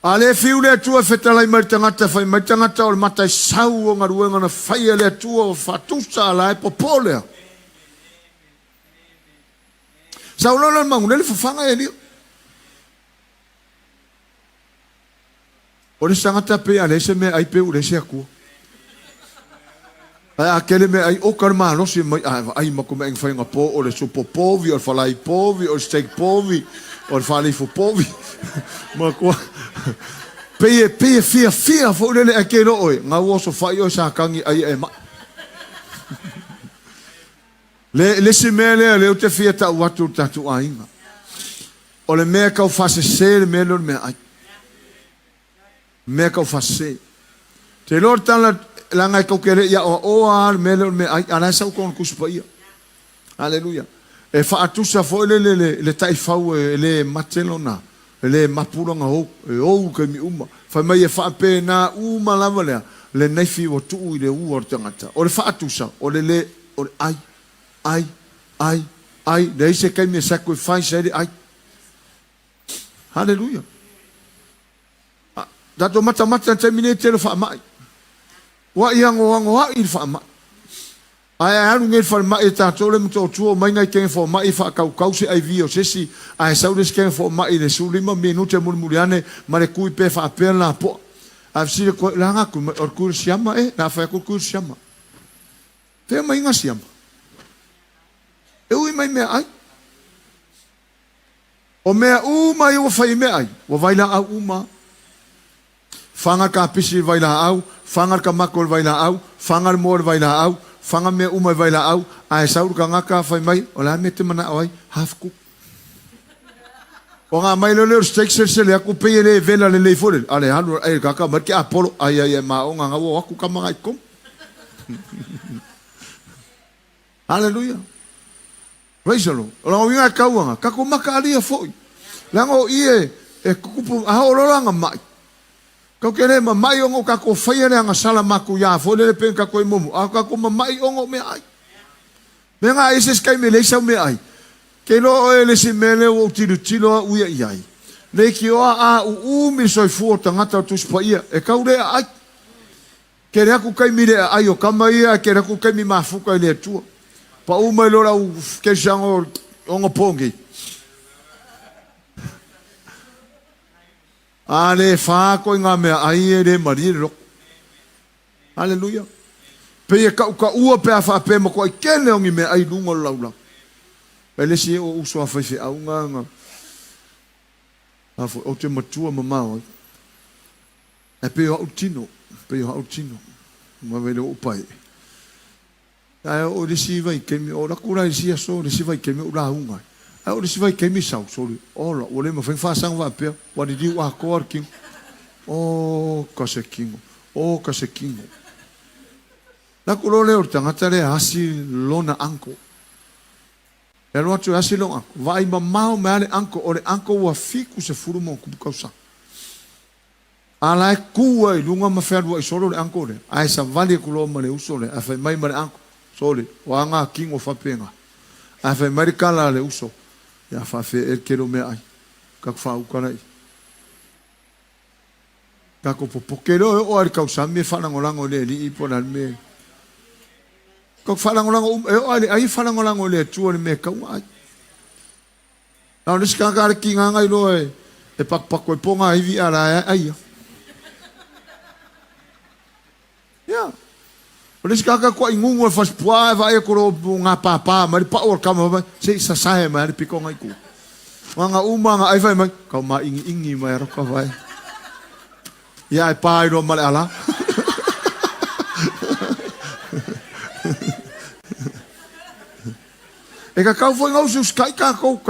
Ale fiule atu fetala I martangata fa martangata o mata sau nga ruenga na fai le atu o fatusa la e popole. Saulo al mangulele fa fanga eli. Ore sangata pe ale se me ai pe ure se aku. Ai akele me ai o karma no se mai ai mako me fai nga po ore so popovi o falai povi o steak povi o falai fo povi. Mako pe fia fo le akelo oi nga wo so fai o sa kangi ai e ma. Le se me le o te fia ta watu tatu ainga. O le me ka fa se le me lo me ai. Me ka fase te lor tala la ngai ko kere ya o ar me ai ana sa ko kuspa ia haleluya e fa atusa fo le tai fau le matelona le mapulanga o ke mi uma fa mai e fa pe na uma lava le nefi o tu le u ortangata o le fa atusa o le o ai dei se kai me sacrifice ai haleluya. Dato mata terminate le fa mai. Wa ia il fa mai. Ai anu ngel fa mai ta tole mo tu mai ngai ken fo mai fa kau se ai vio se si ai saudes ken fo mai le sulima minute murmuriane mare kui pe fa per la po. Af si ko la nga ku or kur siama na fa kur siama. Te mai nga siama. E ui mai me ai. O mea mai o fa me ai. O vai la au uma. Fangar ka pisi vai la au, fangar ka makol vai la au, fangar mor vai la au, fangar me uma vai la au, ai saur ka ngaka fai mai, o la mete mana ai, half cook. O nga mai lo steak se le aku pe le vela le fore, ale hanu ai ka marke apolo ai ma o nga wo aku ka mga kom. Hallelujah. Praise the Lord. O la winga ka wanga, ka ko maka ali foi. Lango ie e kupu a o langa mai. Kau kere ma mai ongo ka ko whaiere anga sala maku ya fole le pen ka koe momu. A ka ko ma mai ongo me ai. Me ngā eses kai me leisau me ai. Ke lo e le si mele o tilo a uia iai. Le ki oa a umi soi fuo tangata o tuspa ia. E kau rea ai. Ke rea ku kai mi rea ai o kama ia. Ke rea ku kai mi mafuka i lea tua. Pa umai lora u ke sango ongo pongi. Ale fa ko nga me ai re mari ro. Hallelujah. Pe ka ua pe fa pe mo ko kele ngi me ai lungo laula. Ele si o uso fa fe au nga. Afo o te matua mama. E pe o tino, Ma vele o pai. Ai o risi vai ke mi ora kura si so risi vai ke mi ora unga. Ai o si vai ke mi sau soli. Ola, o le mo fa sang va pe. Wa di wa ko king. O ka se king. Na ko le o tangata le asi lona anko. E lo atu asi lona anko. Vai ma mau me ale anko o le anko wa fiku se furu mo ku kausa. Ala e kua i lunga ma ferwa i solo le anko le. Ai sa vali ku lo ma le uso le. A fa mai ma le anko. Soli, wa nga king o fa penga. A fa mai kala le uso. Ya fa fe el kero me ai. Ka fa u kana i. Ka ko po kero o ar kausa me fa na ngolango le li i pona me. Kau whalangolango ai whalangolango le tua ni me kau ai. Nau nisi kakare ki nganga i loa e pakpako e ponga hivi ara ai. Ya. O nisi kakare kua ingungu e whaspua e vai e koro ngā pāpā mari pa or kama vai se sasahe mai ari piko ngai ku. Nganga nga ai vai mai kau ma ingi mai roka vai. Ya e pā i roa male ala. E ka kau foi ngau sus kai kako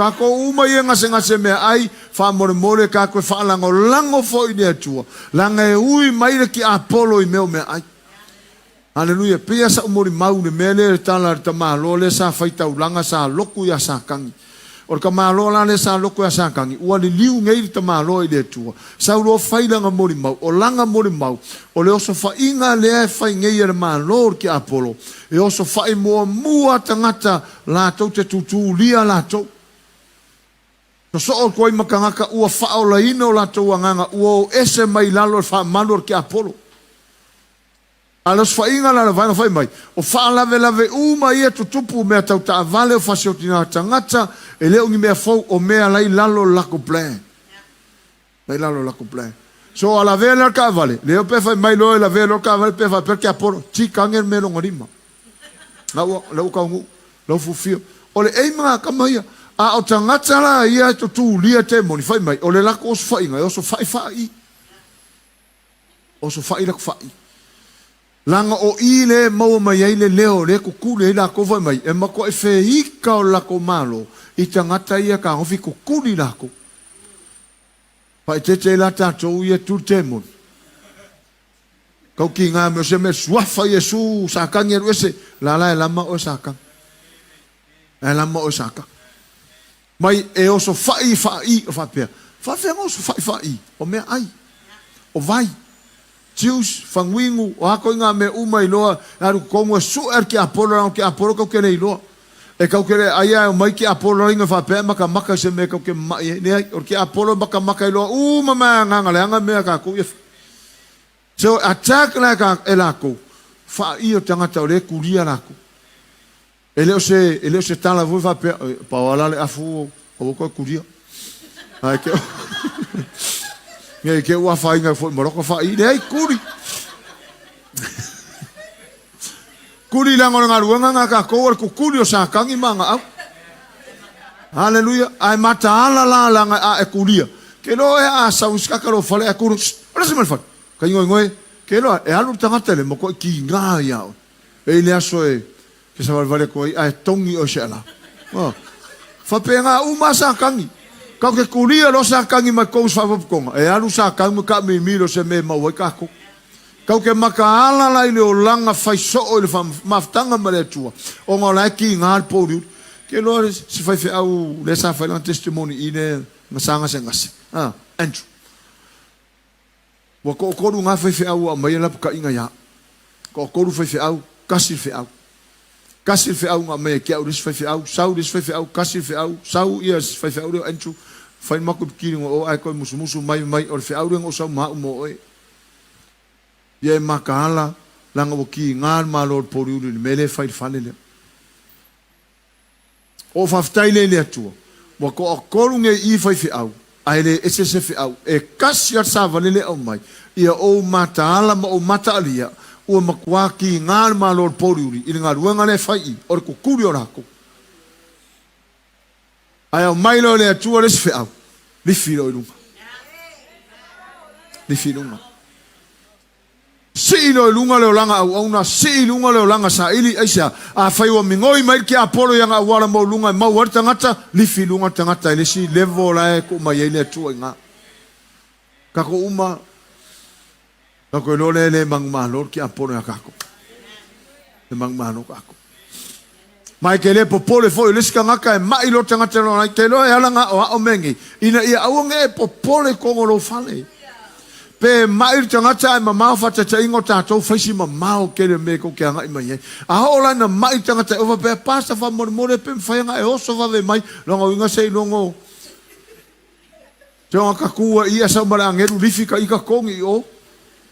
uma ia ngase me ai fa more kako fa lango foi de tua langa e ui mai ki apolo i meu me ai haleluya pia sa umori mau ne mele tala ta malo le sa faita ulanga sa loku ya sa kangi or ka malo la le sa loku ya sa kangi ua li liu ngei ta malo i de tua sa lo fai langa mori mau o langa mori mau o le oso fa inga le fai ngei e malo ki apolo e oso fai mua tangata la tau te tutu lia la tau. No so o koi makangaka ua fao la ino la tau anganga ua o ese mai lalo fa malor ki apolo. Alos fa inga la vana fai mai. O fa lave uma ia tutupu mea tau ta avale o fa siotina tangata e leo ngi mea fau o mea lai lalo lako plan. Lai lalo lako plan. So ala vela ka avale. Leo pe fai mai loe la vela ka avale pe fai perke apolo. Tika ngel me longa rima. Lau ka ungu. Lau fufio. Ole ei mga kamaia. A o tangata la ia to tu lia te moni fai mai. Ole lako oso fai ngai. Oso fai. Oso fai lako fai. Langa o i le maua mai ai le leo le kukule lako fai mai. E mako e fe hika o lako malo. I tangata ia ka hofi kukuli lako. Pai te la tatou ia tu te moni. Kau ki ngā meo se me suafa Yesu sakang e ruese. Lala e lama o sakang. E lama o sakang. Mai e oso fai o whapea. Whapea oso fai. O mea ai. O vai. Tius, whanguingu, o hako i ngā mea umai loa. Aru kongu e su er ki apolo rao ki apolo kau kere i loa. E kau kere ai o mai ki apolo ringa whapea maka se me kau ke mai. Ne ai, or ki apolo maka i loa. Mama nganga le anga mea kako. So attack la ka elako fa io tangata o le kulia lako ele o se tala vo va pa wala le afu o ko kulia ai ke ngai ke wa fa inga fo moroko fa i dei kuri la ngona ruanga ka ko ko kuri sa kangi manga au haleluya ai mata ala la e kulia ke lo e a sa uska ka lo fale a kuru ora se mal fa ka ngoi ke lo e alu tangata le mo ko ki nga ya e le aso e ke sa vale ko ai tongi o shela fa penga uma sa kangi ka ke kulia lo sa kangi ma ko fa ko e alu sa kangi ka mi lo se me ma ka ko ka ke maka ala la ile o langa fai so o le fam maftanga male tua o ngola ki nga po ke lo se fai fe au le sa fai un testimony ine masanga sengase Andrew wa ko nga fai au mai la ka inga ya ko fai au kasi fai au nga mai ke au fai au sau fai au kasi fai au sau yes fai au Andrew fai mako kiri o ai ko musu mai o fai au ngo sau ma mo e ye makala langa wo ki ngal ma lord poriu ni mele fai fanele o faftaile le tu wa ko nge I fai au aile ese se au e kasi sa valele o mai ia o mata ala ma o mata alia o makwa ki ngal ma lord poriuri i ngal wenga le fai o ko kuri ora ko ai o mai lo le tu o se au li filo lunga si lo lunga le langa au na si lunga le langa sa ili aisa a fai o mingoi mai ki apolo yanga wala mo lunga ma warta ngata li filunga tangata ile si level la ko mai ile tu nga ka ko uma ka ko lo le mang malo ki apolo ya ka ko le mang malo ka ko mai ke le popole foi le ska ngaka mai lo tangata lo ke lo ya langa o mengi ina ia au nge popole ko lo fale pe mai tangata ma mau fa tata ingo tatou faisi ma mau ke le me ko ke anga mai a hola na mai tangata over pe pasta fa mo pe fa nga e oso va ve mai longo inga sei longo te ka ku ia sa mara ngeru lifika ika kongi o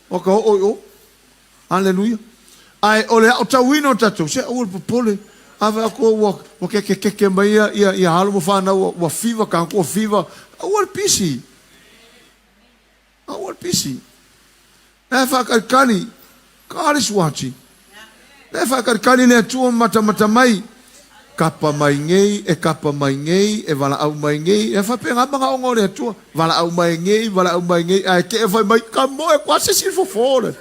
ka o haleluya Ai ole o tauino tatou se o popole ava ko o ke mai ia halo mo fa na o fiva ka ko fiva o pisi e fa kani kali swati e fa kani le tu mata mai kapa mai ngei e vala au mai ngei e fa penga manga o ngore tu vala au mai ngei ai ke fa mai ka mo e quase si fo fora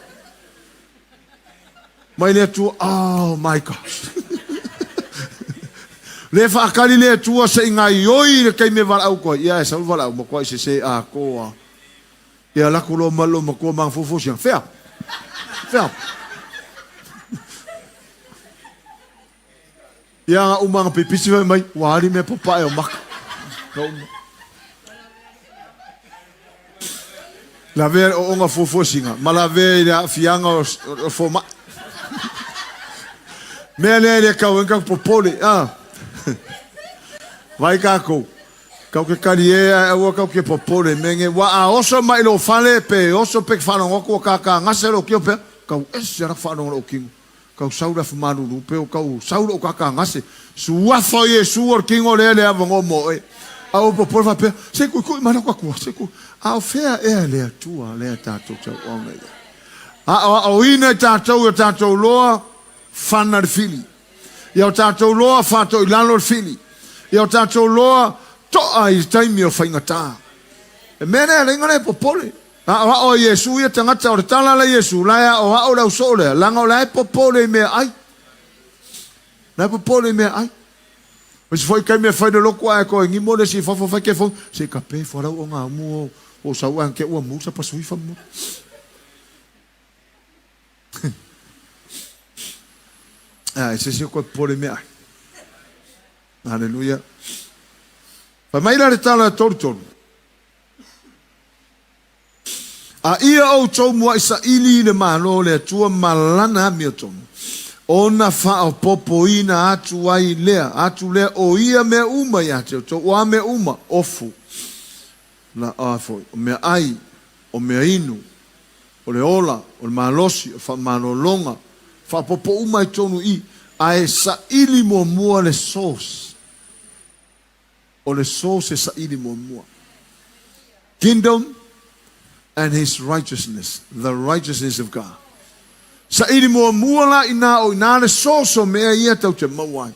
mai le tu oh my gosh le fa kali le tu se ngai oi le kai me vala au ko ia sa vala au mo ko se a ko ia la ko lo malo mo ko mang fo siang fer ia umanga pipisi mai wali me papai o mak la ver o nga fo singa mala ve ya fianga o fo ma me le ka o nga popole vai ka ko ke karie o ka ke popole menge wa a oso mai lo fale pe oso pe fa no ko ka ngaselo ki pe ka ese ra fa no o king kau saura fumanu lupe o kau saura o kaka ngase suafo Yesu o kingo le avongo mo e au popol va pe se ku mana kwa se ku au fea e le tua le tato tau o me o ina tato loa fanar fili ia tato loa fato ilano fili ia tato loa to ai taimi o faingata e mene le ngone popole o Yesu ia tangata o tala la Yesu la o la usole la ngo la popole me ai la popole me ai mas foi kai me foi de loko ai ko ngi mo le si fo ke fo se kape fora o nga mu o sa wan ke o mu sa pa sui fa mu ese ko popole me ai aleluia pa mai la tala torto a ia o tau mua isa ili le malo le tua malana mioton. Ona fa o popo ina atu ai lea. Atu lea o ia me uma ia te o wa me uma ofu. La afoi. O me ai. O me inu. O le ola. O le malosi. O fa malolonga. Fa popo uma i tonu i. A e sa ili mo mua le sos. O le sos e sa ili mo mua. Kingdom and his righteousness, the righteousness of God. Sa ili mo muala ina o ina le soso mea ia tau te mawai.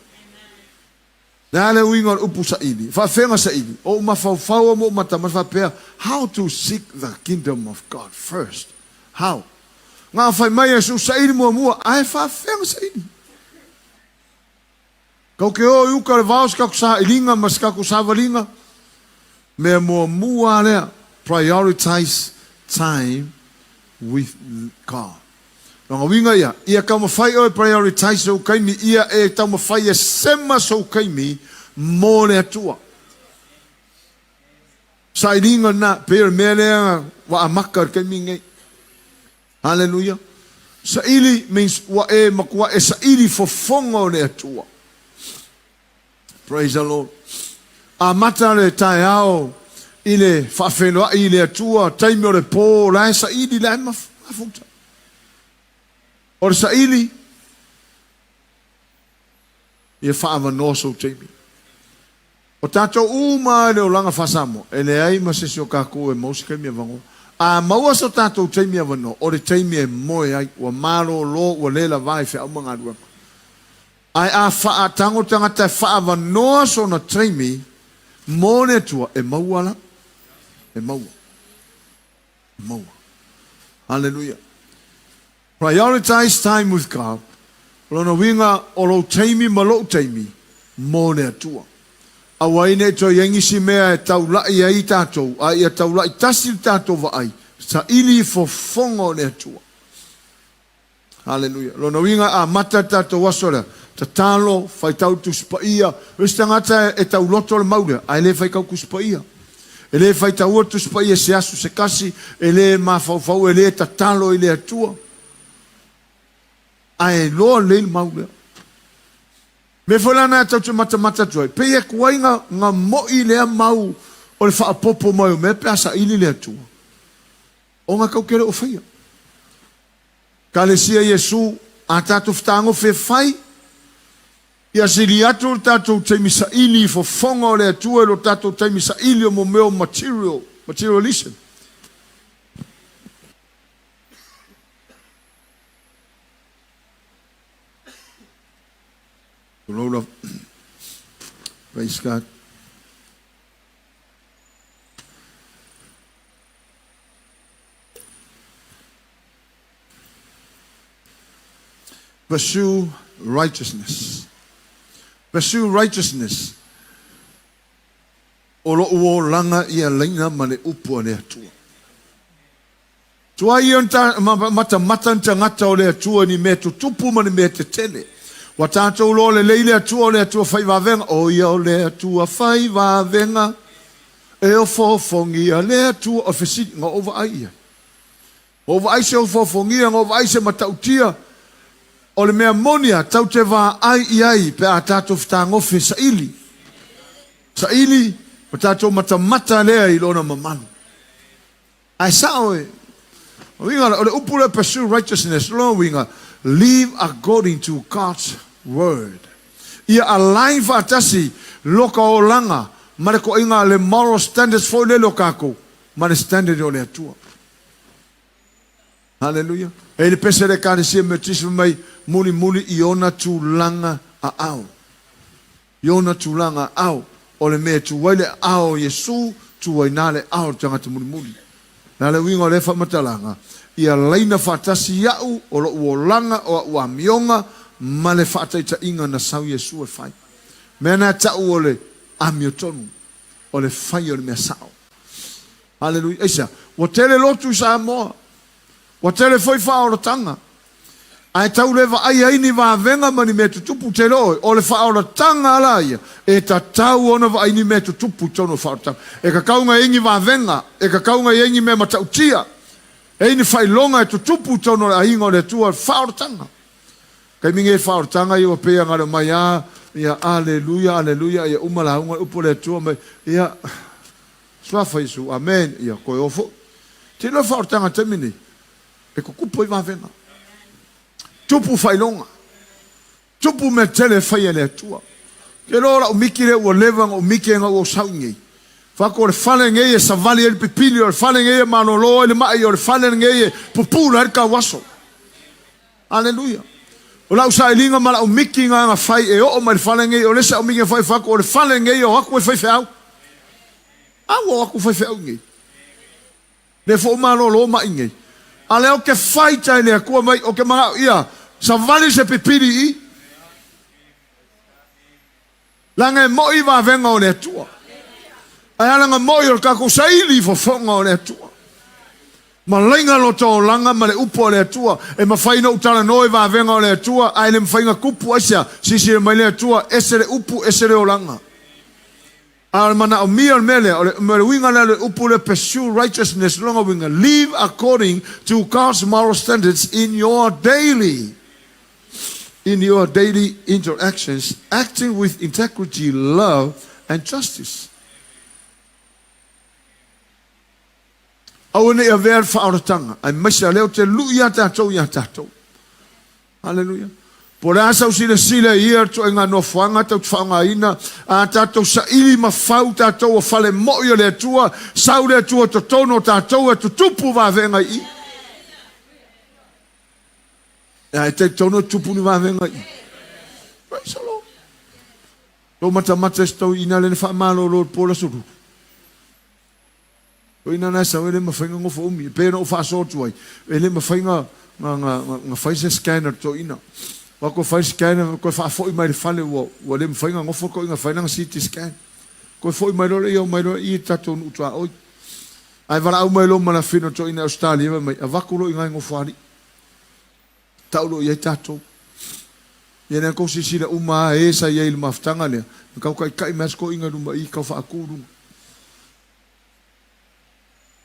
Na le winga upu sa ili, fa fenga sa ili, o ma fau mo mata ma fa pea, how to seek the kingdom of God first. How? Nga fai mai Yesu sa ili mo mua, ai fa fenga sa ili. Kau ke o uka le vaos ka kusa ilinga, mas ka kusa valinga, mea mo mua lea, prioritize time with God. Nga winga ia ka mo fai o prioritize so kaimi ia e ta mo fai sema so kaimi mo le tua. Sailinga na per mele wa amakar kaimi ngai. Hallelujah. Saili means wa e makwa e saili for fongo le tua. Praise the Lord. Amata le tai ao ile fafelo ile tua taimi o le po la sa ili la mafuta o sa ili ia fa no so taimi o tato uma le langa fasamo ele ai ma se so kaku e mosika mi vango a maua so tato taimi avano o le taimi e moi ai o malo lo o le la vai fe amanga dua ai a fa tango tanga fa no so na taimi mone tua e mauala e maua. Hallelujah. Prioritize time with God. Lona winga o lo taimi ma lo taimi mo ne atua. Awai ne to yengi si mea e tau lai ai tātou, a ia tau lai tasi tātou wa ai, sa ili fo fongo ne atua. Hallelujah. Lona winga a mata tātou wasora, ta talo, fai tau tu spaia, wistangata e tau loto le maure, a ele fai kau kuspaia. Ele fai tau tu spaia se asu se kasi, ele ma fau ele ta talo ele atua. Ai lo le maule. Me folana tau tu mata tu. Pe e kuainga nga mo ile mau o le fa popo mai me pasa ile le atua. O nga kau kere o faia. Kalesia Yesu a tātou whtāngo whai, ia siri atu o tātou teimi sa ili fo fonga o le atua lo tātou teimi sa ili o mo meo materialism. Lord, praise God. Pursue righteousness. Pursue righteousness. Olo uo langa ia leina mane upu le atua. Tua ia mata ngata o le atua ni me tutupu mane me te tele. Wa tātou lo le leile atua o le atua whai wawenga. O ia o le atua whai wawenga. E o fofongi a le atua o whesiti ngā ova aia. Ova aise o fofongi ngā ova aise matautia. O le mea monia tau te wā ai pe a tātou whtāngofe sa ili. Sa ili, pa tātou mata lea I lona mamanu. Ai sa oe. Winga, o le upule pursue righteousness, lo winga, live according to God's word. Ia align whaatasi loka o langa, mare ko inga le moral standards fo le lokako, mare standard o le atua. Hallelujah. E le pese le kare sia me tisu mai muli I ona tūlanga a au. I ona tūlanga a au. O le mea tuwaile ao Yesu tuwainale ao tangata muli. Nale winga o le whamatalanga. Ia leina whatasi iau o lo uolanga o ua mionga ma le whataita inga na sau Yesu e whai. Mena tau o le amiotonu. O le whai o le mea sao. Hallelujah. Eisa. Wa tele lotu sa moa. Wa tele foi whaorotanga. Ai tau lewa ai aini wa venga mani me tutupu te loe. O le whaorotanga alaia. E ta tau ona wa aini me tutupu tono whaorotanga. E ka kaunga ingi wa venga. E ka kaunga ingi me matautia. E ini whailonga e tutupu tono a ingo le tua whaorotanga. Kai minge whaorotanga I o pea ngare mai a. Ia aleluia, aleluia. Ia umalaunga upo le tua mai. Ia swafa Isu. Amen. Ia koe ofo. Tino whaorotanga temini. E kukupo I wa venga. Tupu whailonga. Tupu me tele whaia le atua. Ke lora o miki le ua lewanga o miki nga ua saungi. Whako le whale ngei e savali e le pipili o le whale ngei e manolo e le mai o le whale ngei e pupula e ka waso. Aleluia. O lau sa ilinga mala o miki nga whai e o ma le whale ngei o lesa o miki whai whako o le whale ngei o haku e whai whiau. Awa haku whai whiau ngei. Le fo manolo ma ingei. Ale o ke whaita ele a kua mai o ke mga ia. Sa vali se pipiri I. Langa e moi wa venga o le atua. Ai alanga moi o kako saili fo fonga o le atua. Ma lenga lo tō langa ma le upo o le atua. E ma whaina utala noi wa venga o le atua. Ai le mwhainga kupu asia. Sisi le mai le atua. Ese le upu, ese le o langa. Al mana o mia mele o le winga na le upu le pursue righteousness longa winga. Live according to God's moral standards in your daily interactions, acting with integrity, love, and justice. Awane e ver whaorotanga. Ai maisa leo te luia tātou ia tātou. Hallelujah. Por asa usile sile ia to enga no fanga tau whanga ina. A tātou sa ili ma whau tātou o whale moio le atua. Sau le atua to tono tātou e to tupu wa venga I. E te tono tupu ni wa venga I. Praise the Lord. Lo mata stau ina le wha malo lo pola suru. O ina nasa o ele ma whainga ngofo umi. Pēna o wha sotu ai. Ele ma whainga nga whaise scanner to ina. Wako whai scan, koe whaafoi mai le whale ua le mwhainga ngofo ko inga whainanga CT scan. Koe whoi mai lore I o mai lore I tatou utua oi. Ai wala au mai lo mana whino to ina Australia mai. A wakulo inga ngofo ari. Taulo I tatou. Iena ko sisila uma e sa ia il maftanga lea. Kau kai mas ko inga ruma I kau whaakuru.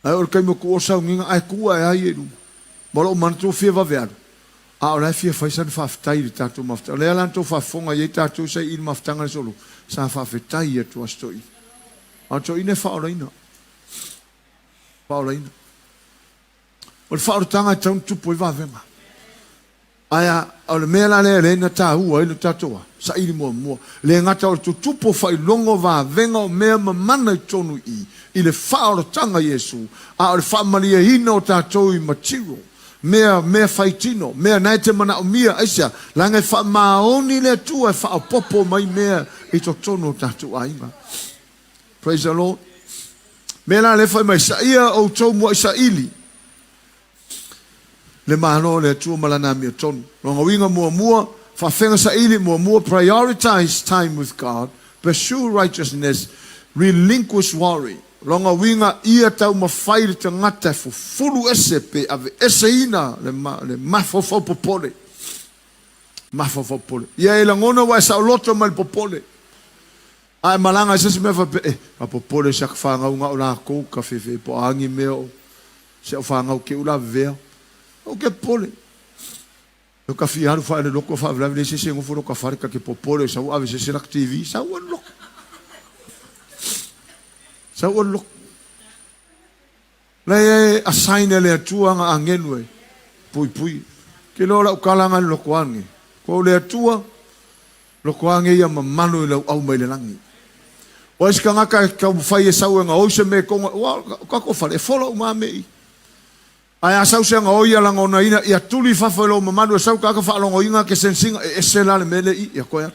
Ai or kai mo ko osau nginga ai kua e ai e ruma. Molo manto fia va veado. A ora fia faisan whaftai I tātou maftanga. Lea lanto whafonga I tātou sa I maftanga solo. Sa whawhetai e tua stoi. A to ine whaoraina. Whaoraina. O le whaorotanga e taun tupu I wawenga. Aya, o le mea la le na tāua, ina tātoa, sa ili mua. Le ngata o tu tupo whai longo vā, venga o mea mamana I tonu I le whaoratanga Yesu, a o le whaamalia hina o tātou I matiro, mea whaitino, mea nai te mana o mia, aisa, langai whaamaoni le tua, whaopopo mai mea I to tonu o tātou ainga. Praise the Lord. Mea la le whai mai sa ia o tau mua isa ili. Le mahalo le tua malana mia tonu. Ronga winga mua, whawhenga sa ili mua, prioritize time with God, pursue righteousness, relinquish worry. Ronga winga ia tau mawhaire te ngata fulu ese pe ave ese ina le mafofo popole. Mafofo popole. Ia e langona wa sa loto mal popole. Ai malanga se me fa pe a popole sa whanga unga o la kou ka fefe po angi meo. Se o whanga o ke ula vea. O ke pole. O ka fiaru fa le loko fa vla le se ngo furo ka farika ke popole sa o ave se se TV sa o loko. Sa o loko. Le asaina le atua nga angenwe. Pui. Ke lola o kalanga loko ange. Ko le atua loko ange ia mamano le au mai le langi. O iska ngaka ka fai e sau nga o se me ko ka ko fa le follow ma me. Ai asau se nga oia langa ona ina ia tuli fafelo mamanu sau ka fa longo inga ke sensinga e sela le mele I ia koia.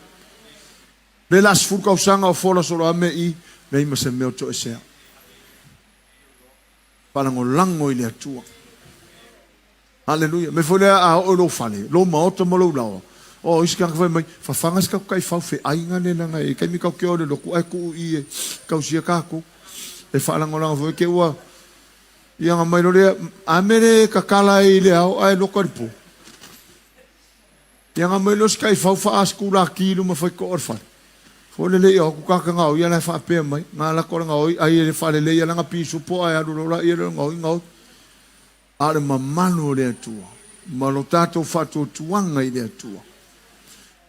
Le las fuka usanga o fola solo ame I le ima se meo to esea. Palango lango ile atua. Hallelujah. Me fole a o lo fale, lo maoto mo lo lao. O iska ka mai fa fanga ska kai fa fe ainga le langa e kai mi ka ke o le lo ku ai ku I ka usia ka ku. E fa lango langa vo ke ua ia nga mai lore amere kakala I le au ai loko ripo. Ia nga mai lo skai fau fa askula kilo ma foi ko orfa. Fo le o ku ka nga o ia la fa pe mai nga la ko nga o ai le fa le ia nga pisu po ai alu lola ia nga ale mamano le tua. Malotato fatu tuanga I le tua.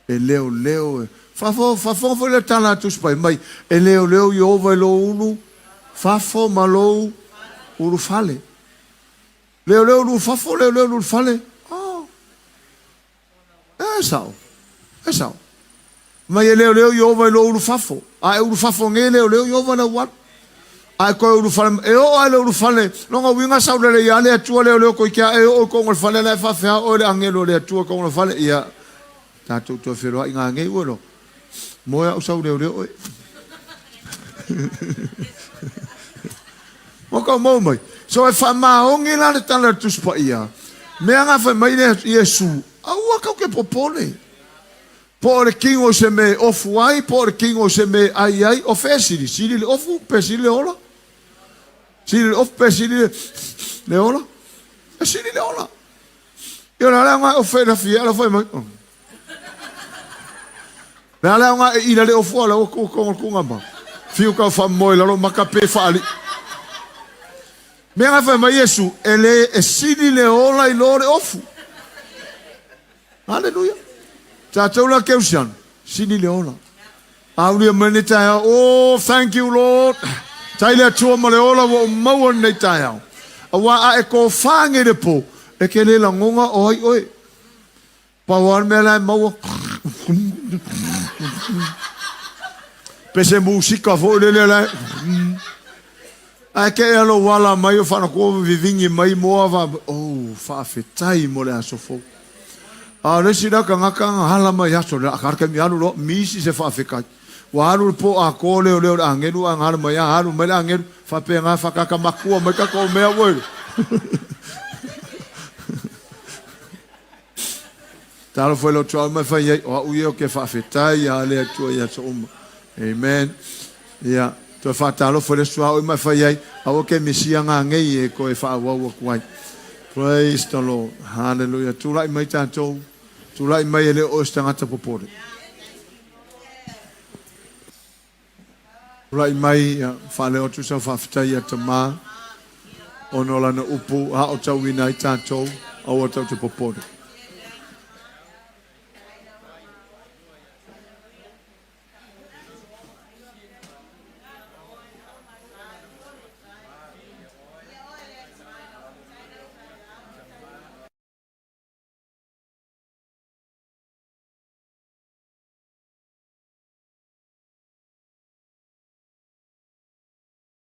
E leo fo le tala tu spai mai e leo yo vai lo ulu fafo malo ulu fale. Leo ulu fafo, leo ulu fale. Oh. Esau. Mai leo yo vai lo ulu fafo. Ai ulu fafo nge leo yo vai na wat. Ai ko ulu fale. E o ai ulu fale. Longa winga sau le ia le atua leo ko kia e o ko ngol fale la fa fa o le angelo le atua ko ngol fale ia. Tato to fero inga nge wo. Moya o sau leo oi. Moka mai. So e fa maongi la le tala tu spa ia. Me anga fa mai le Yesu. Aua ka ke popole. Por kingo se me ofu ai, por kingo se me ai o fesili, sili le ofu pesili le ola. Sili le ofu pesili le ola. E sili le ola. Io la nga o fe la fia la foi mai. La nga ina le ofu ala o ko ngamba. Fiu ka fa moi la lo makape fa ali. Mea fa mai Yesu ele e sili le ola I lore ofu. Hallelujah. Tātou la keusian sili le ola. Aulia mene taia. Oh, thank you Lord. Taile atua ma le ola wa maua nei taia. Awa a e ko whange le po. E ke le langonga oi. Pawar mea lai maua. Pese musika fo le lai. Ai ke alo wala mai o fana ko vivingi mai moa va fa fetai mo le asofo. A le sira ka ngaka hala mai aso le akarka mi alu lo misi se fa fekai. Wa alu po a ko le angelu ang hala mai alu mai angelu fa pe nga fa ka makua mai ka ko mea wo. Talo foi lo tro mai fa ye o u ke fa fetai ya le tu ya so. Amen. Ya to fa talo foi le sua o mai fa ye a ke misia nga ngei e ko e fa wa kwai. Praise the Lord. Hallelujah. Tu lai mai tanto. Tu lai mai ele o stangata popore. Tu lai mai fa le o tu sa fa ftai ya tama. Ono la na upu ha o tau ina tanto. O tau te popore.